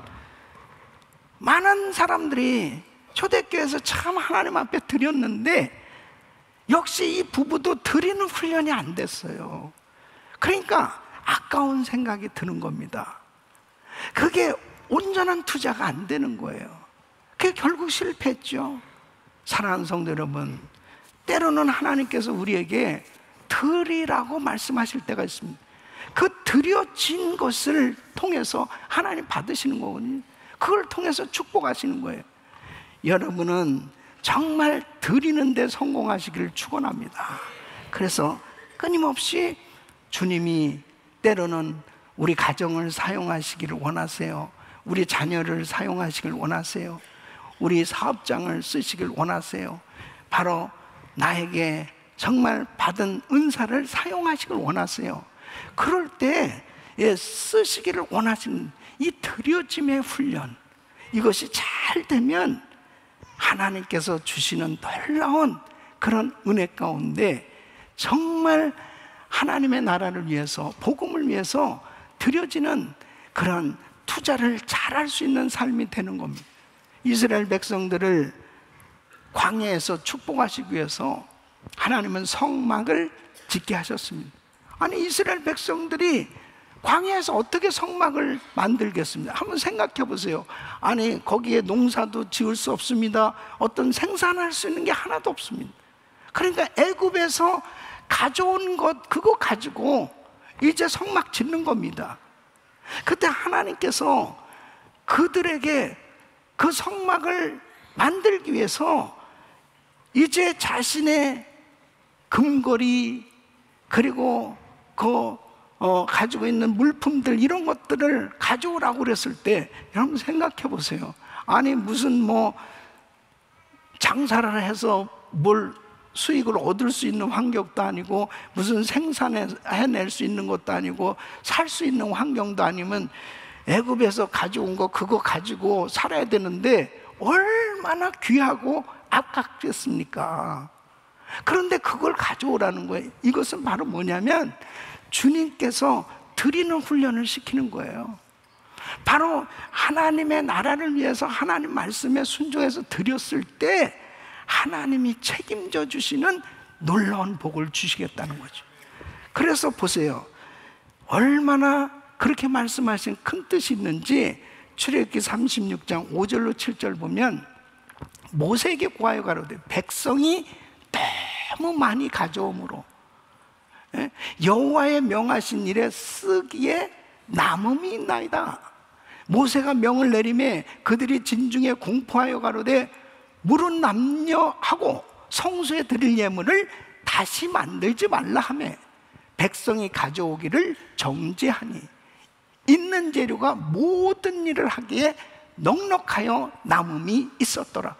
많은 사람들이 초대교회에서 참 하나님 앞에 드렸는데 역시 이 부부도 드리는 훈련이 안 됐어요. 그러니까 아까운 생각이 드는 겁니다. 그게 온전한 투자가 안 되는 거예요. 그게 결국 실패했죠. 사랑하는 성도 여러분, 때로는 하나님께서 우리에게 드리라고 말씀하실 때가 있습니다. 그 드려진 것을 통해서 하나님 받으시는 거거든요. 그걸 통해서 축복하시는 거예요. 여러분은 정말 드리는 데 성공하시기를 축원합니다. 그래서 끊임없이 주님이 때로는 우리 가정을 사용하시기를 원하세요. 우리 자녀를 사용하시길 원하세요. 우리 사업장을 쓰시길 원하세요. 바로 나에게 정말 받은 은사를 사용하시길 원하세요. 그럴 때 쓰시기를 원하시는 이 드려짐의 훈련, 이것이 잘 되면 하나님께서 주시는 놀라운 그런 은혜 가운데 정말 하나님의 나라를 위해서, 복음을 위해서 드려지는 그런 투자를 잘할 수 있는 삶이 되는 겁니다. 이스라엘 백성들을 광야에서 축복하시기 위해서 하나님은 성막을 짓게 하셨습니다. 아니, 이스라엘 백성들이 광야에서 어떻게 성막을 만들겠습니까? 한번 생각해 보세요. 아니, 거기에 농사도 지을 수 없습니다. 어떤 생산할 수 있는 게 하나도 없습니다. 그러니까 애굽에서 가져온 것, 그거 가지고 이제 성막 짓는 겁니다. 그때 하나님께서 그들에게 그 성막을 만들기 위해서 이제 자신의 금고리, 그리고 가지고 있는 물품들, 이런 것들을 가져오라고 그랬을 때 여러분 생각해 보세요. 아니, 무슨 장사를 해서 뭘 수익을 얻을 수 있는 환경도 아니고, 무슨 생산해낼 수 있는 것도 아니고, 살 수 있는 환경도 아니면 애굽에서 가져온 거 그거 가지고 살아야 되는데 얼마나 귀하고 아깝겠습니까? 그런데 그걸 가져오라는 거예요. 이것은 바로 뭐냐면 주님께서 드리는 훈련을 시키는 거예요. 바로 하나님의 나라를 위해서 하나님 말씀에 순종해서 드렸을 때 하나님이 책임져 주시는 놀라운 복을 주시겠다는 거죠. 그래서 보세요, 얼마나 그렇게 말씀하신 큰 뜻이 있는지 출애굽기 36장 5절로 7절 보면 모세에게 구하여 가로되 백성이 너무 많이 가져오므로 여호와의 명하신 일에 쓰기에 남음이 있나이다. 모세가 명을 내리매 그들이 진중에 공포하여 가로되 물은 남녀하고 성소에 드릴 예물을 다시 만들지 말라 하며 백성이 가져오기를 정죄하니 있는 재료가 모든 일을 하기에 넉넉하여 남음이 있었더라.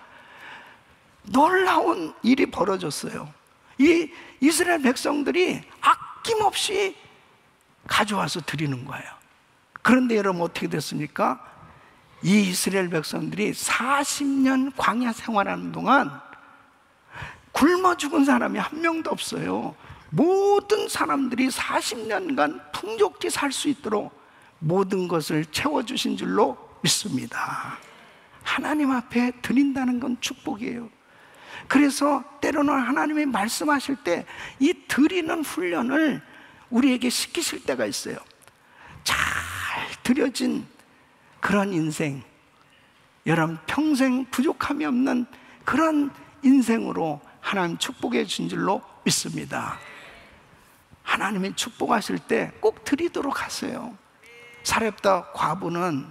놀라운 일이 벌어졌어요. 이 이스라엘 백성들이 아낌없이 가져와서 드리는 거예요. 그런데 여러분 어떻게 됐습니까? 이 이스라엘 백성들이 40년 광야 생활하는 동안 굶어 죽은 사람이 한 명도 없어요. 모든 사람들이 40년간 풍족히 살 수 있도록 모든 것을 채워주신 줄로 믿습니다. 하나님 앞에 드린다는 건 축복이에요. 그래서 때로는 하나님이 말씀하실 때 이 드리는 훈련을 우리에게 시키실 때가 있어요. 잘 드려진 그런 인생, 여러분 평생 부족함이 없는 그런 인생으로 하나님 축복해 주신 줄로 믿습니다. 하나님이 축복하실 때 꼭 드리도록 하세요. 사렙다 과부는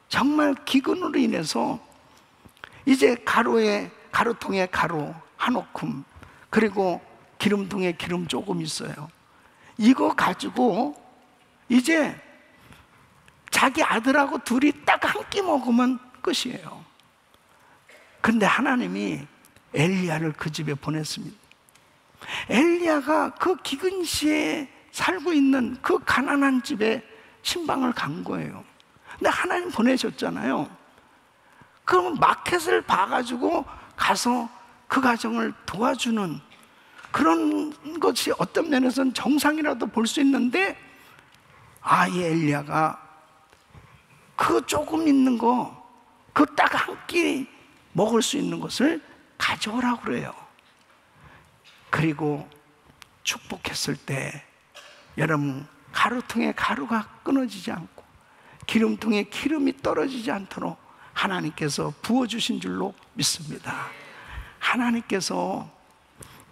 정말 기근으로 인해서 이제 가루통에 가루 한 오큼, 그리고 기름통에 기름 조금 있어요. 이거 가지고 이제 자기 아들하고 둘이 딱 한 끼 먹으면 끝이에요. 근데 하나님이 엘리야를 그 집에 보냈습니다. 엘리야가 그 기근시에 살고 있는 그 가난한 집에 신방을 간 거예요. 근데 하나님 보내셨잖아요. 그러면 마켓을 봐가지고 가서 그 가정을 도와주는 그런 것이 어떤 면에서는 정상이라도 볼 수 있는데, 이 엘리야가 그 조금 있는 거, 그 딱 한 끼 먹을 수 있는 것을 가져오라고 그래요. 그리고 축복했을 때 여러분, 가루통에 가루가 끊어지지 않고 기름통에 기름이 떨어지지 않도록 하나님께서 부어주신 줄로 믿습니다. 하나님께서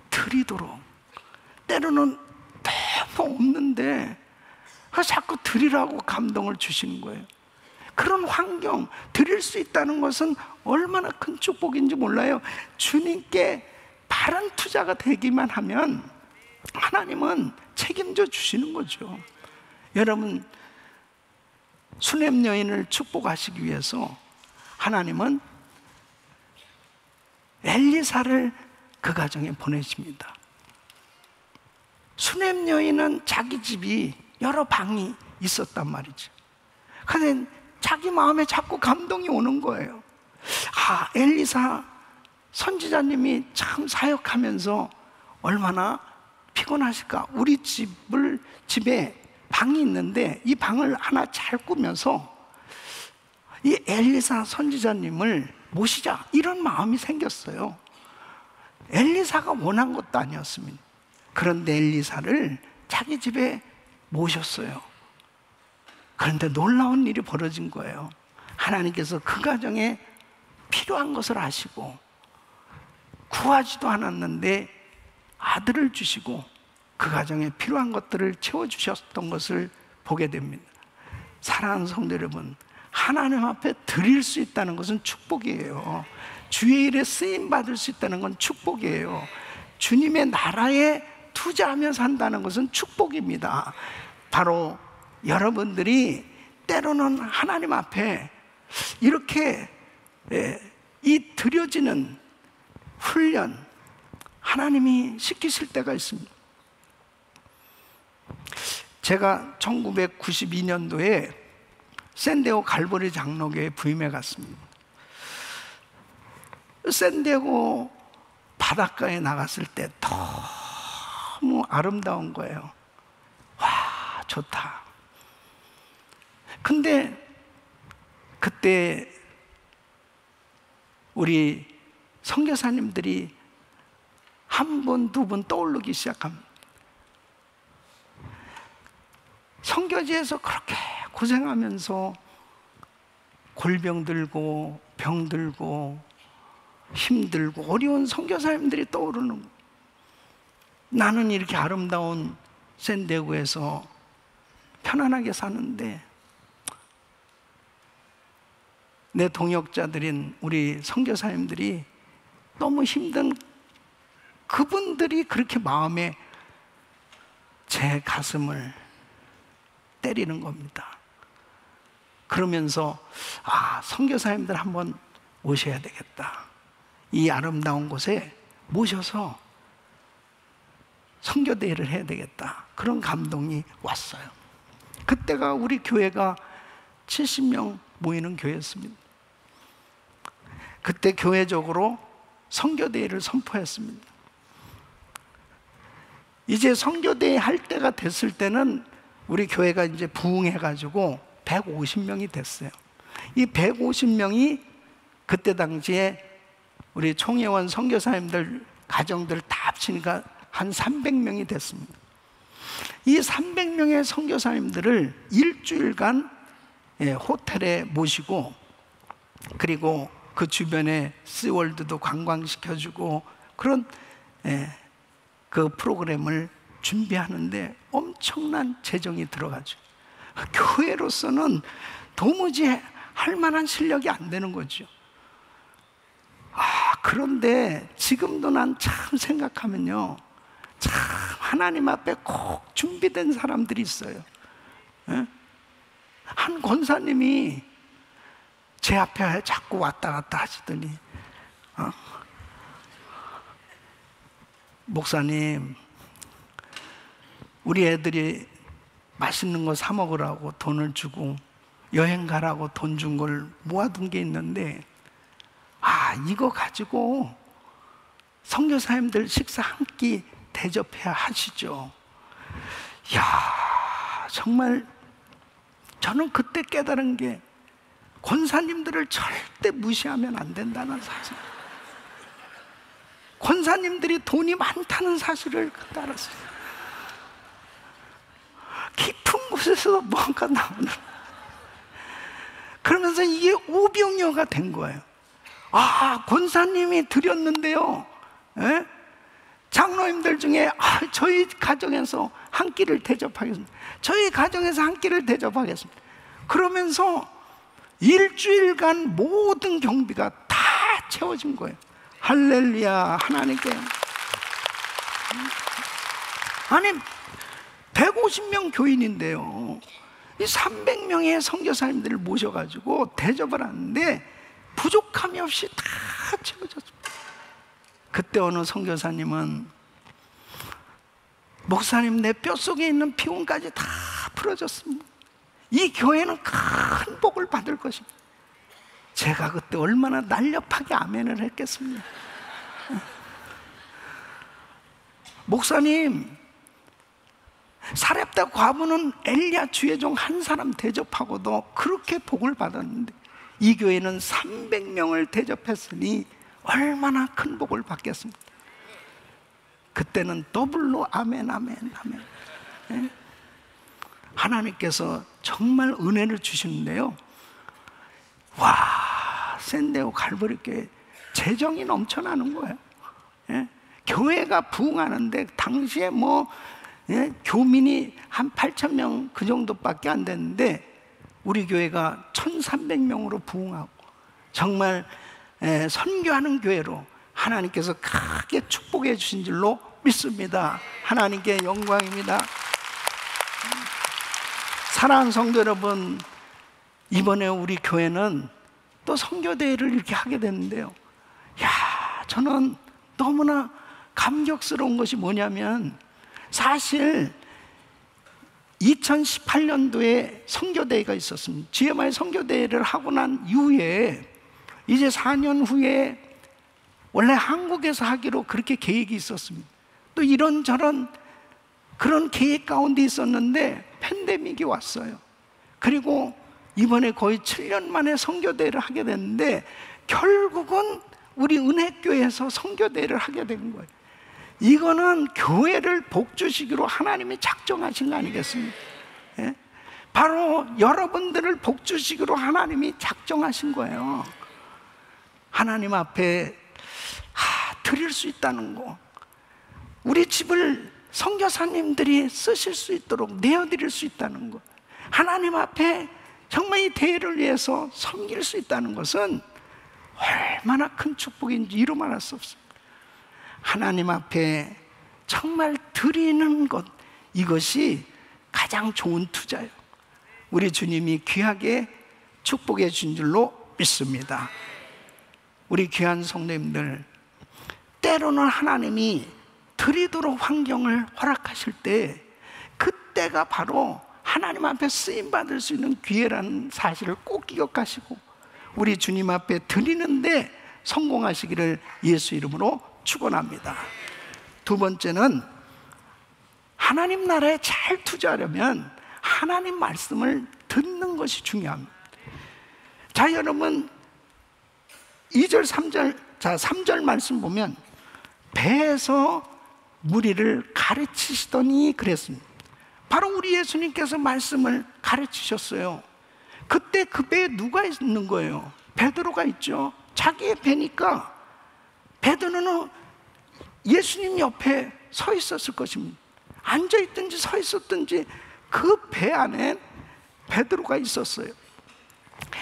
드리도록, 때로는 너무 없는데 자꾸 드리라고 감동을 주시는 거예요. 그런 환경, 드릴 수 있다는 것은 얼마나 큰 축복인지 몰라요. 주님께 바른 투자가 되기만 하면 하나님은 책임져 주시는 거죠. 여러분, 수냄 여인을 축복하시기 위해서 하나님은 엘리사를 그 가정에 보내십니다. 수냄 여인은 자기 집이 여러 방이 있었단 말이죠. 근데 자기 마음에 자꾸 감동이 오는 거예요. 엘리사 선지자님이 참 사역하면서 얼마나 피곤하실까. 우리 집에 방이 있는데 이 방을 하나 잘 꾸며서 이 엘리사 선지자님을 모시자, 이런 마음이 생겼어요. 엘리사가 원한 것도 아니었습니다. 그런데 엘리사를 자기 집에 모셨어요. 그런데 놀라운 일이 벌어진 거예요. 하나님께서 그 가정에 필요한 것을 아시고 구하지도 않았는데 아들을 주시고 그 가정에 필요한 것들을 채워주셨던 것을 보게 됩니다. 사랑하는 성도 여러분, 하나님 앞에 드릴 수 있다는 것은 축복이에요. 주의 일에 쓰임받을 수 있다는 건 축복이에요. 주님의 나라에 투자하며 산다는 것은 축복입니다. 바로 여러분들이 때로는 하나님 앞에 이렇게 이 드려지는 훈련, 하나님이 시키실 때가 있습니다. 제가 1992년도에 샌디에고 갈보리 장로교회 부임해 갔습니다. 샌디에고 바닷가에 나갔을 때 너무 아름다운 거예요. 와, 좋다. 근데 그때 우리 선교사님들이 한 분, 두 분 떠오르기 시작합니다. 선교지에서 그렇게 고생하면서 골병 들고 병 들고 힘들고 어려운 선교사님들이 떠오르는 거예요. 나는 이렇게 아름다운 샌디에고에서 편안하게 사는데 내 동역자들인 우리 선교사님들이 너무 힘든 그분들이 그렇게 마음에 제 가슴을 때리는 겁니다. 그러면서 선교사님들 한번 오셔야 되겠다. 이 아름다운 곳에 모셔서 선교대회를 해야 되겠다. 그런 감동이 왔어요. 그때가 우리 교회가 70명 모이는 교회였습니다. 그때 교회적으로 선교대회를 선포했습니다. 이제 선교대회 할 때가 됐을 때는 우리 교회가 이제 부흥해가지고 150명이 됐어요. 이 150명이 그때 당시에 우리 총회원 선교사님들 가정들 다 합치니까 한 300명이 됐습니다. 이 300명의 선교사님들을 일주일간 호텔에 모시고 그리고 그 주변에 씨월드도 관광시켜주고 그런 그 프로그램을 준비하는데 엄청난 재정이 들어가죠. 교회로서는 도무지 할 만한 실력이 안 되는 거죠. 그런데 지금도 난 참 생각하면요, 참 하나님 앞에 꼭 준비된 사람들이 있어요. 한 권사님이 제 앞에 자꾸 왔다 갔다 하시더니 목사님, 우리 애들이 맛있는 거 사 먹으라고 돈을 주고 여행 가라고 돈 준 걸 모아둔 게 있는데 이거 가지고 선교사님들 식사 한 끼 대접해야 하시죠. 정말 저는 그때 깨달은 게 권사님들을 절대 무시하면 안 된다는 사실. 권사님들이 돈이 많다는 사실을 그때 알았어요. 깊은 곳에서 뭔가 나오는. 그러면서 이게 오병이어가 된 거예요. 권사님이 드렸는데요, 장로님들 중에 저희 가정에서 한 끼를 대접하겠습니다. 저희 가정에서 한 끼를 대접하겠습니다. 그러면서 일주일간 모든 경비가 다 채워진 거예요. 할렐루야. 하나님께. 아니 150명 교인인데요, 이 300명의 선교사님들을 모셔가지고 대접을 하는데 부족함이 없이 다 채워졌습니다. 그때 어느 선교사님은 목사님, 내 뼛속에 있는 피곤까지 다 풀어졌습니다. 이 교회는 큰 복을 받을 것입니다. 제가 그때 얼마나 날렵하게 아멘을 했겠습니까? 목사님, 사렙다 과부는 엘리야 주의 종 한 사람 대접하고도 그렇게 복을 받았는데 이 교회는 300명을 대접했으니 얼마나 큰 복을 받겠습니까? 그때는 더블로 아멘, 아멘, 아멘. 예? 하나님께서 정말 은혜를 주시는데요. 와, 샌데오 갈보리교회 재정이 넘쳐나는 거예요. 예? 교회가 부흥하는데 당시에 예? 교민이 한 8,000명 그 정도밖에 안 됐는데 우리 교회가 1,300명으로 부흥하고 정말 선교하는 교회로 하나님께서 크게 축복해 주신 줄로 믿습니다. 하나님께 영광입니다. 사랑하는 성도 여러분, 이번에 우리 교회는 또 선교대회를 이렇게 하게 됐는데요. 저는 너무나 감격스러운 것이 뭐냐면, 사실 2018년도에 선교대회가 있었습니다. GMI 선교대회를 하고 난 이후에 이제 4년 후에 원래 한국에서 하기로 그렇게 계획이 있었습니다. 또 이런저런 그런 계획 가운데 있었는데 팬데믹이 왔어요. 그리고 이번에 거의 7년 만에 선교대회를 하게 됐는데 결국은 우리 은혜교회에서 선교대회를 하게 된 거예요. 이거는 교회를 복주시기로 하나님이 작정하신 거 아니겠습니까? 예? 바로 여러분들을 복주시기로 하나님이 작정하신 거예요. 하나님 앞에 드릴 수 있다는 거, 우리 집을 선교사님들이 쓰실 수 있도록 내어드릴 수 있다는 것, 하나님 앞에 정말 이 대회를 위해서 섬길 수 있다는 것은 얼마나 큰 축복인지 이루 말할 수 없습니다. 하나님 앞에 정말 드리는 것, 이것이 가장 좋은 투자예요. 우리 주님이 귀하게 축복해 준 줄로 믿습니다. 우리 귀한 성도님들, 때로는 하나님이 드리도록 환경을 허락하실 때 그때가 바로 하나님 앞에 쓰임받을 수 있는 기회라는 사실을 꼭 기억하시고 우리 주님 앞에 드리는데 성공하시기를 예수 이름으로 축원합니다. 두 번째는, 하나님 나라에 잘 투자하려면 하나님 말씀을 듣는 것이 중요합니다. 자, 여러분 2절 3절, 자 3절 말씀 보면 배에서 무리를 가르치시더니 그랬습니다. 바로 우리 예수님께서 말씀을 가르치셨어요. 그때 그 배에 누가 있는 거예요? 베드로가 있죠. 자기의 배니까 베드로는 예수님 옆에 서 있었을 것입니다. 앉아있든지 서 있었든지 그 배 안에 베드로가 있었어요.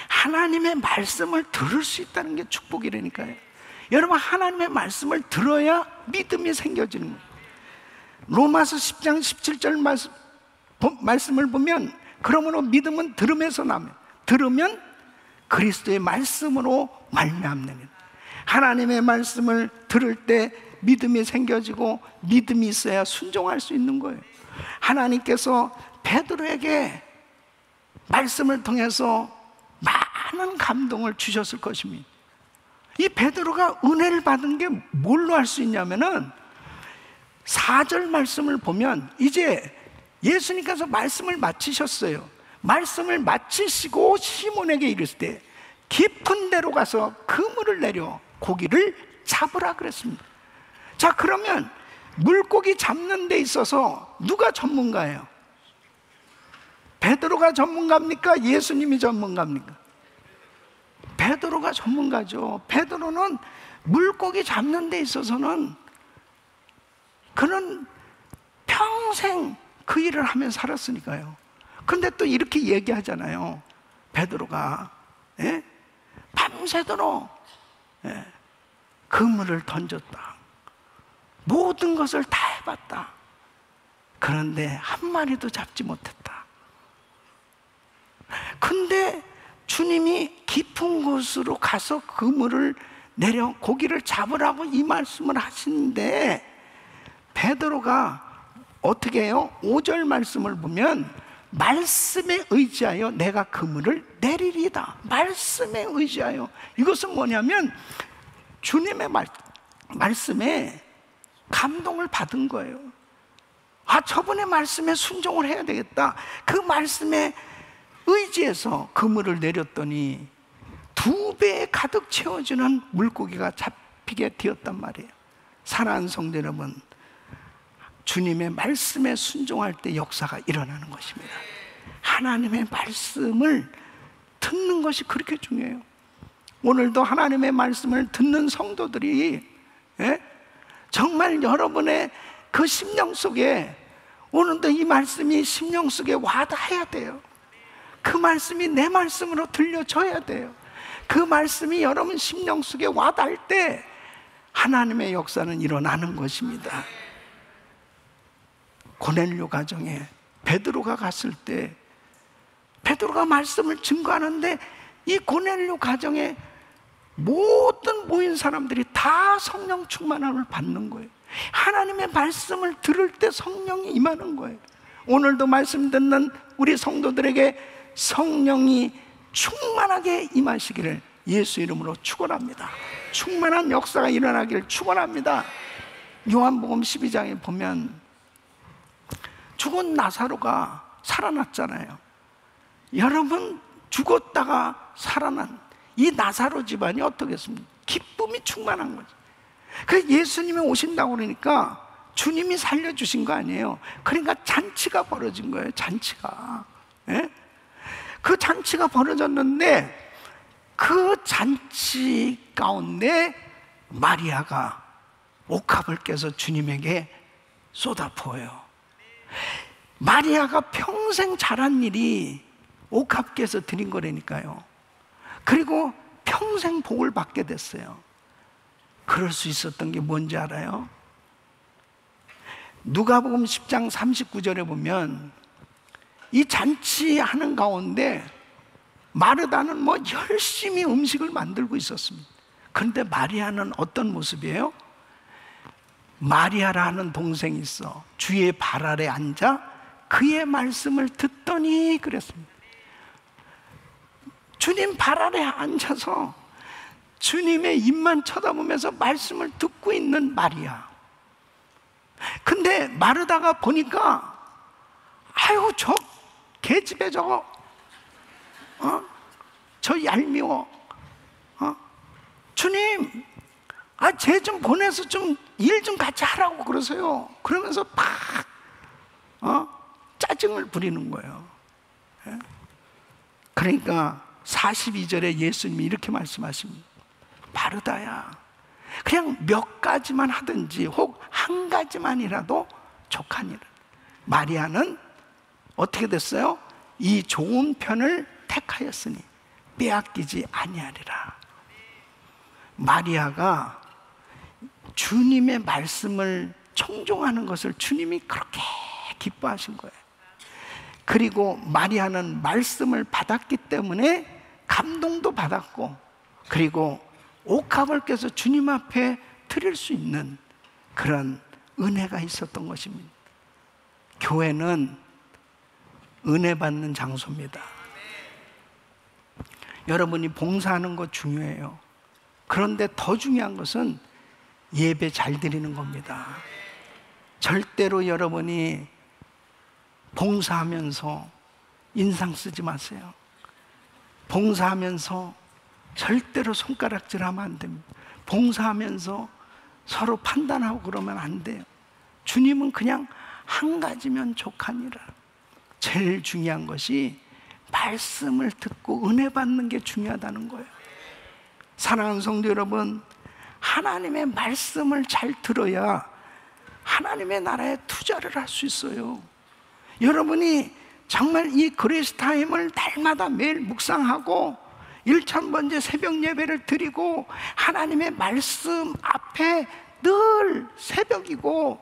하나님의 말씀을 들을 수 있다는 게 축복이라니까요. 여러분, 하나님의 말씀을 들어야 믿음이 생겨지는 거예요. 로마서 10장 17절 말씀을 보면, 그러므로 믿음은 들음에서 나며 들으면 그리스도의 말씀으로 말미암느니라. 하나님의 말씀을 들을 때 믿음이 생겨지고 믿음이 있어야 순종할 수 있는 거예요. 하나님께서 베드로에게 말씀을 통해서 많은 감동을 주셨을 것입니다. 이 베드로가 은혜를 받은 게 뭘로 할 수 있냐면은 4절 말씀을 보면, 이제 예수님께서 말씀을 마치셨어요. 말씀을 마치시고 시몬에게 이르실 때 깊은 데로 가서 그물을 내려 고기를 잡으라 그랬습니다. 자, 그러면 물고기 잡는 데 있어서 누가 전문가예요? 베드로가 전문가입니까? 예수님이 전문가입니까? 베드로가 전문가죠. 베드로는 물고기 잡는 데 있어서는 그는 평생 그 일을 하며 살았으니까요. 근데 또 이렇게 얘기하잖아요. 베드로가 밤새도록 그물을 던졌다. 모든 것을 다 해봤다. 그런데 한 마리도 잡지 못했다. 근데 주님이 깊은 곳으로 가서 그물을 내려 고기를 잡으라고 이 말씀을 하시는데, 베드로가 어떻게 해요? 5절 말씀을 보면 말씀에 의지하여 내가 그물을 내리리다. 말씀에 의지하여. 이것은 뭐냐면 주님의 말씀에 감동을 받은 거예요. 아, 저분의 말씀에 순종을 해야 되겠다. 그 말씀에 의지해서 그물을 내렸더니 2배에 가득 채워지는 물고기가 잡히게 되었단 말이에요. 사랑하는 성도 여러분, 주님의 말씀에 순종할 때 역사가 일어나는 것입니다. 하나님의 말씀을 듣는 것이 그렇게 중요해요. 오늘도 하나님의 말씀을 듣는 성도들이 정말 여러분의 그 심령 속에, 오늘도 이 말씀이 심령 속에 와닿아야 돼요. 그 말씀이 내 말씀으로 들려져야 돼요. 그 말씀이 여러분 심령 속에 와닿을 때 하나님의 역사는 일어나는 것입니다. 고넬료 가정에 베드로가 갔을 때 베드로가 말씀을 증거하는데 이 고넬료 가정에 모든 모인 사람들이 다 성령 충만함을 받는 거예요. 하나님의 말씀을 들을 때 성령이 임하는 거예요. 오늘도 말씀 듣는 우리 성도들에게 성령이 충만하게 임하시기를 예수 이름으로 축원합니다. 충만한 역사가 일어나기를 축원합니다. 요한복음 12장에 보면 죽은 나사로가 살아났잖아요. 여러분, 죽었다가 살아난 이 나사로 집안이 어떻겠습니까? 기쁨이 충만한 거죠. 그 예수님이 오신다고 그러니까 주님이 살려주신 거 아니에요. 그러니까 잔치가 벌어진 거예요. 잔치가. 그 잔치가 벌어졌는데 그 잔치 가운데 마리아가 옥합을 깨서 주님에게 쏟아부어요. 마리아가 평생 잘한 일이 옥합 깨서 드린 거라니까요. 그리고 평생 복을 받게 됐어요. 그럴 수 있었던 게 뭔지 알아요? 누가복음 10장 39절에 보면 이 잔치하는 가운데 마르다는 뭐 열심히 음식을 만들고 있었습니다. 그런데 마리아는 어떤 모습이에요? 마리아라는 동생이 있어 주의 발 아래 앉아 그의 말씀을 듣더니 그랬습니다. 주님 발 아래 앉아서 주님의 입만 쳐다보면서 말씀을 듣고 있는 마리아. 근데 마르다가 보니까 아유 저 계집애 저거 저 얄미워 주님 쟤 좀 보내서 좀 일 좀 같이 하라고 그러세요. 그러면서 막 짜증을 부리는 거예요. 그러니까 42절에 예수님이 이렇게 말씀하십니다. 마르다야, 그냥 몇 가지만 하든지 혹 한 가지만이라도 족하니라. 마리아는 어떻게 됐어요? 이 좋은 편을 택하였으니 빼앗기지 아니하리라. 마리아가 주님의 말씀을 청종하는 것을 주님이 그렇게 기뻐하신 거예요. 그리고 마리아는 말씀을 받았기 때문에 감동도 받았고, 그리고 옥합을 깨서 주님 앞에 드릴 수 있는 그런 은혜가 있었던 것입니다. 교회는 은혜 받는 장소입니다. 여러분이 봉사하는 것 중요해요. 그런데 더 중요한 것은 예배 잘 드리는 겁니다. 절대로 여러분이 봉사하면서 인상 쓰지 마세요. 봉사하면서 절대로 손가락질하면 안 됩니다. 봉사하면서 서로 판단하고 그러면 안 돼요. 주님은 그냥 한 가지면 족하니라. 제일 중요한 것이 말씀을 듣고 은혜 받는 게 중요하다는 거예요. 사랑하는 성도 여러분, 하나님의 말씀을 잘 들어야 하나님의 나라에 투자를 할 수 있어요. 여러분이 정말 이 그레이스 타임을 날마다 매일 묵상하고 1,000번째 새벽 예배를 드리고 하나님의 말씀 앞에 늘 새벽이고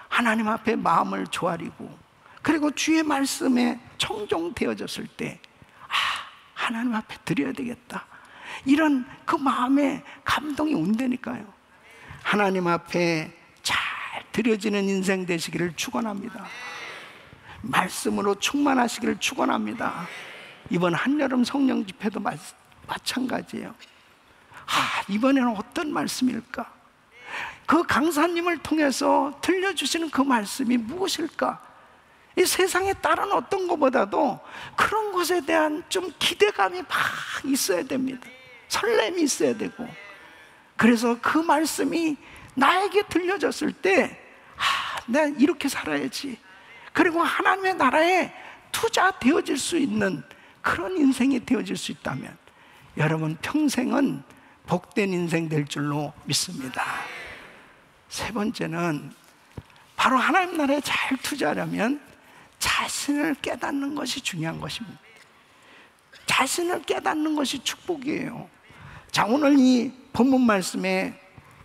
하나님 앞에 마음을 조아리고, 그리고 주의 말씀에 청종되어졌을 때 하나님 앞에 드려야 되겠다, 이런 그 마음에 감동이 온다니까요. 하나님 앞에 잘 드려지는 인생 되시기를 축원합니다. 말씀으로 충만하시기를 축원합니다. 이번 한여름 성령 집회도 마찬가지예요. 이번에는 어떤 말씀일까? 그 강사님을 통해서 들려주시는 그 말씀이 무엇일까? 이 세상의 다른 어떤 것보다도 그런 것에 대한 좀 기대감이 막 있어야 됩니다. 설렘이 있어야 되고, 그래서 그 말씀이 나에게 들려졌을 때 내가 이렇게 살아야지. 그리고 하나님의 나라에 투자되어질 수 있는 그런 인생이 되어질 수 있다면 여러분 평생은 복된 인생 될 줄로 믿습니다. 세 번째는 바로 하나님 나라에 잘 투자하려면 자신을 깨닫는 것이 중요한 것입니다. 자신을 깨닫는 것이 축복이에요. 자, 오늘 이 본문 말씀에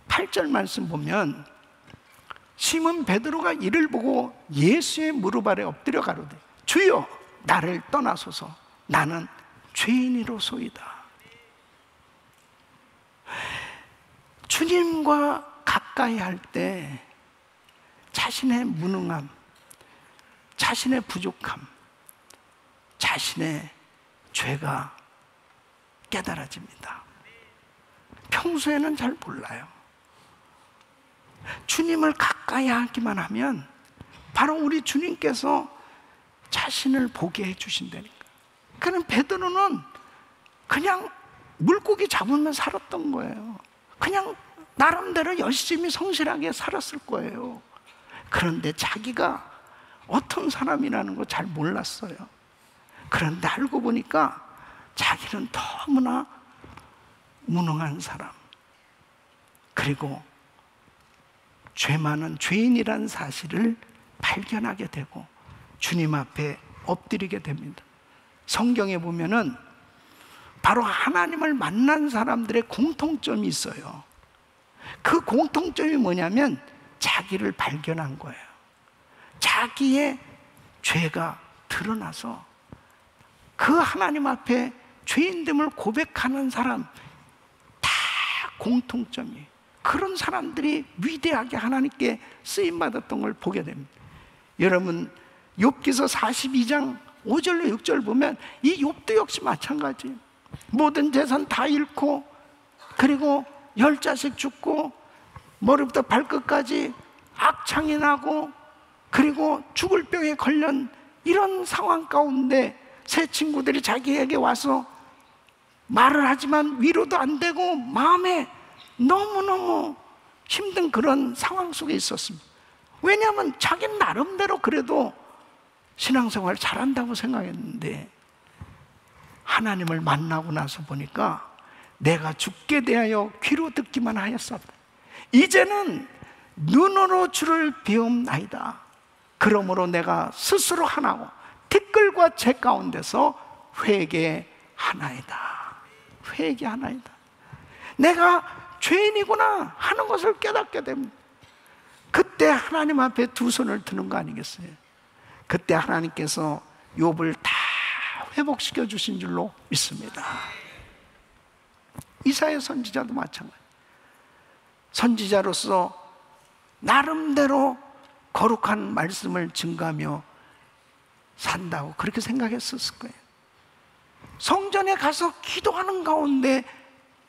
8절 말씀 보면 시몬 베드로가 이를 보고 예수의 무릎 아래 엎드려 가로되 주여 나를 떠나소서 나는 죄인이로소이다. 주님과 가까이 할 때 자신의 무능함, 자신의 부족함, 자신의 죄가 깨달아집니다. 평소에는 잘 몰라요. 주님을 가까이 하기만 하면 바로 우리 주님께서 자신을 보게 해주신다니까. 그럼 베드로는 그냥 물고기 잡으면 살았던 거예요. 그냥 나름대로 열심히 성실하게 살았을 거예요. 그런데 자기가 어떤 사람이라는 거 잘 몰랐어요. 그런데 알고 보니까 자기는 너무나 무능한 사람, 그리고 죄 많은 죄인이라는 사실을 발견하게 되고 주님 앞에 엎드리게 됩니다. 성경에 보면은 바로 하나님을 만난 사람들의 공통점이 있어요. 그 공통점이 뭐냐면 자기를 발견한 거예요. 자기의 죄가 드러나서 그 하나님 앞에 죄인됨을 고백하는 사람 다 공통점이에요. 그런 사람들이 위대하게 하나님께 쓰임받았던 걸 보게 됩니다. 여러분 욥기서 42장 5절로 6절 보면 이 욥도 역시 마찬가지예요. 모든 재산 다 잃고 그리고 10자식 죽고 머리부터 발끝까지 악창이 나고 그리고 죽을 병에 걸린 이런 상황 가운데 새 친구들이 자기에게 와서 말을 하지만 위로도 안 되고 마음에 너무너무 힘든 그런 상황 속에 있었습니다. 왜냐하면 자기는 나름대로 그래도 신앙생활 잘한다고 생각했는데 하나님을 만나고 나서 보니까 내가 죽게 대하여 귀로 듣기만 하였었다. 이제는 눈으로 주를 배움나이다. 그러므로 내가 스스로 하나고 티끌과 재 가운데서 회개하나이다. 회개하나이다. 내가 죄인이구나 하는 것을 깨닫게 됩니다. 그때 하나님 앞에 두 손을 드는 거 아니겠어요? 그때 하나님께서 욥을 다 회복시켜 주신 줄로 믿습니다. 이사야 선지자도 마찬가지. 선지자로서 나름대로 거룩한 말씀을 증가하며 산다고 그렇게 생각했었을 거예요. 성전에 가서 기도하는 가운데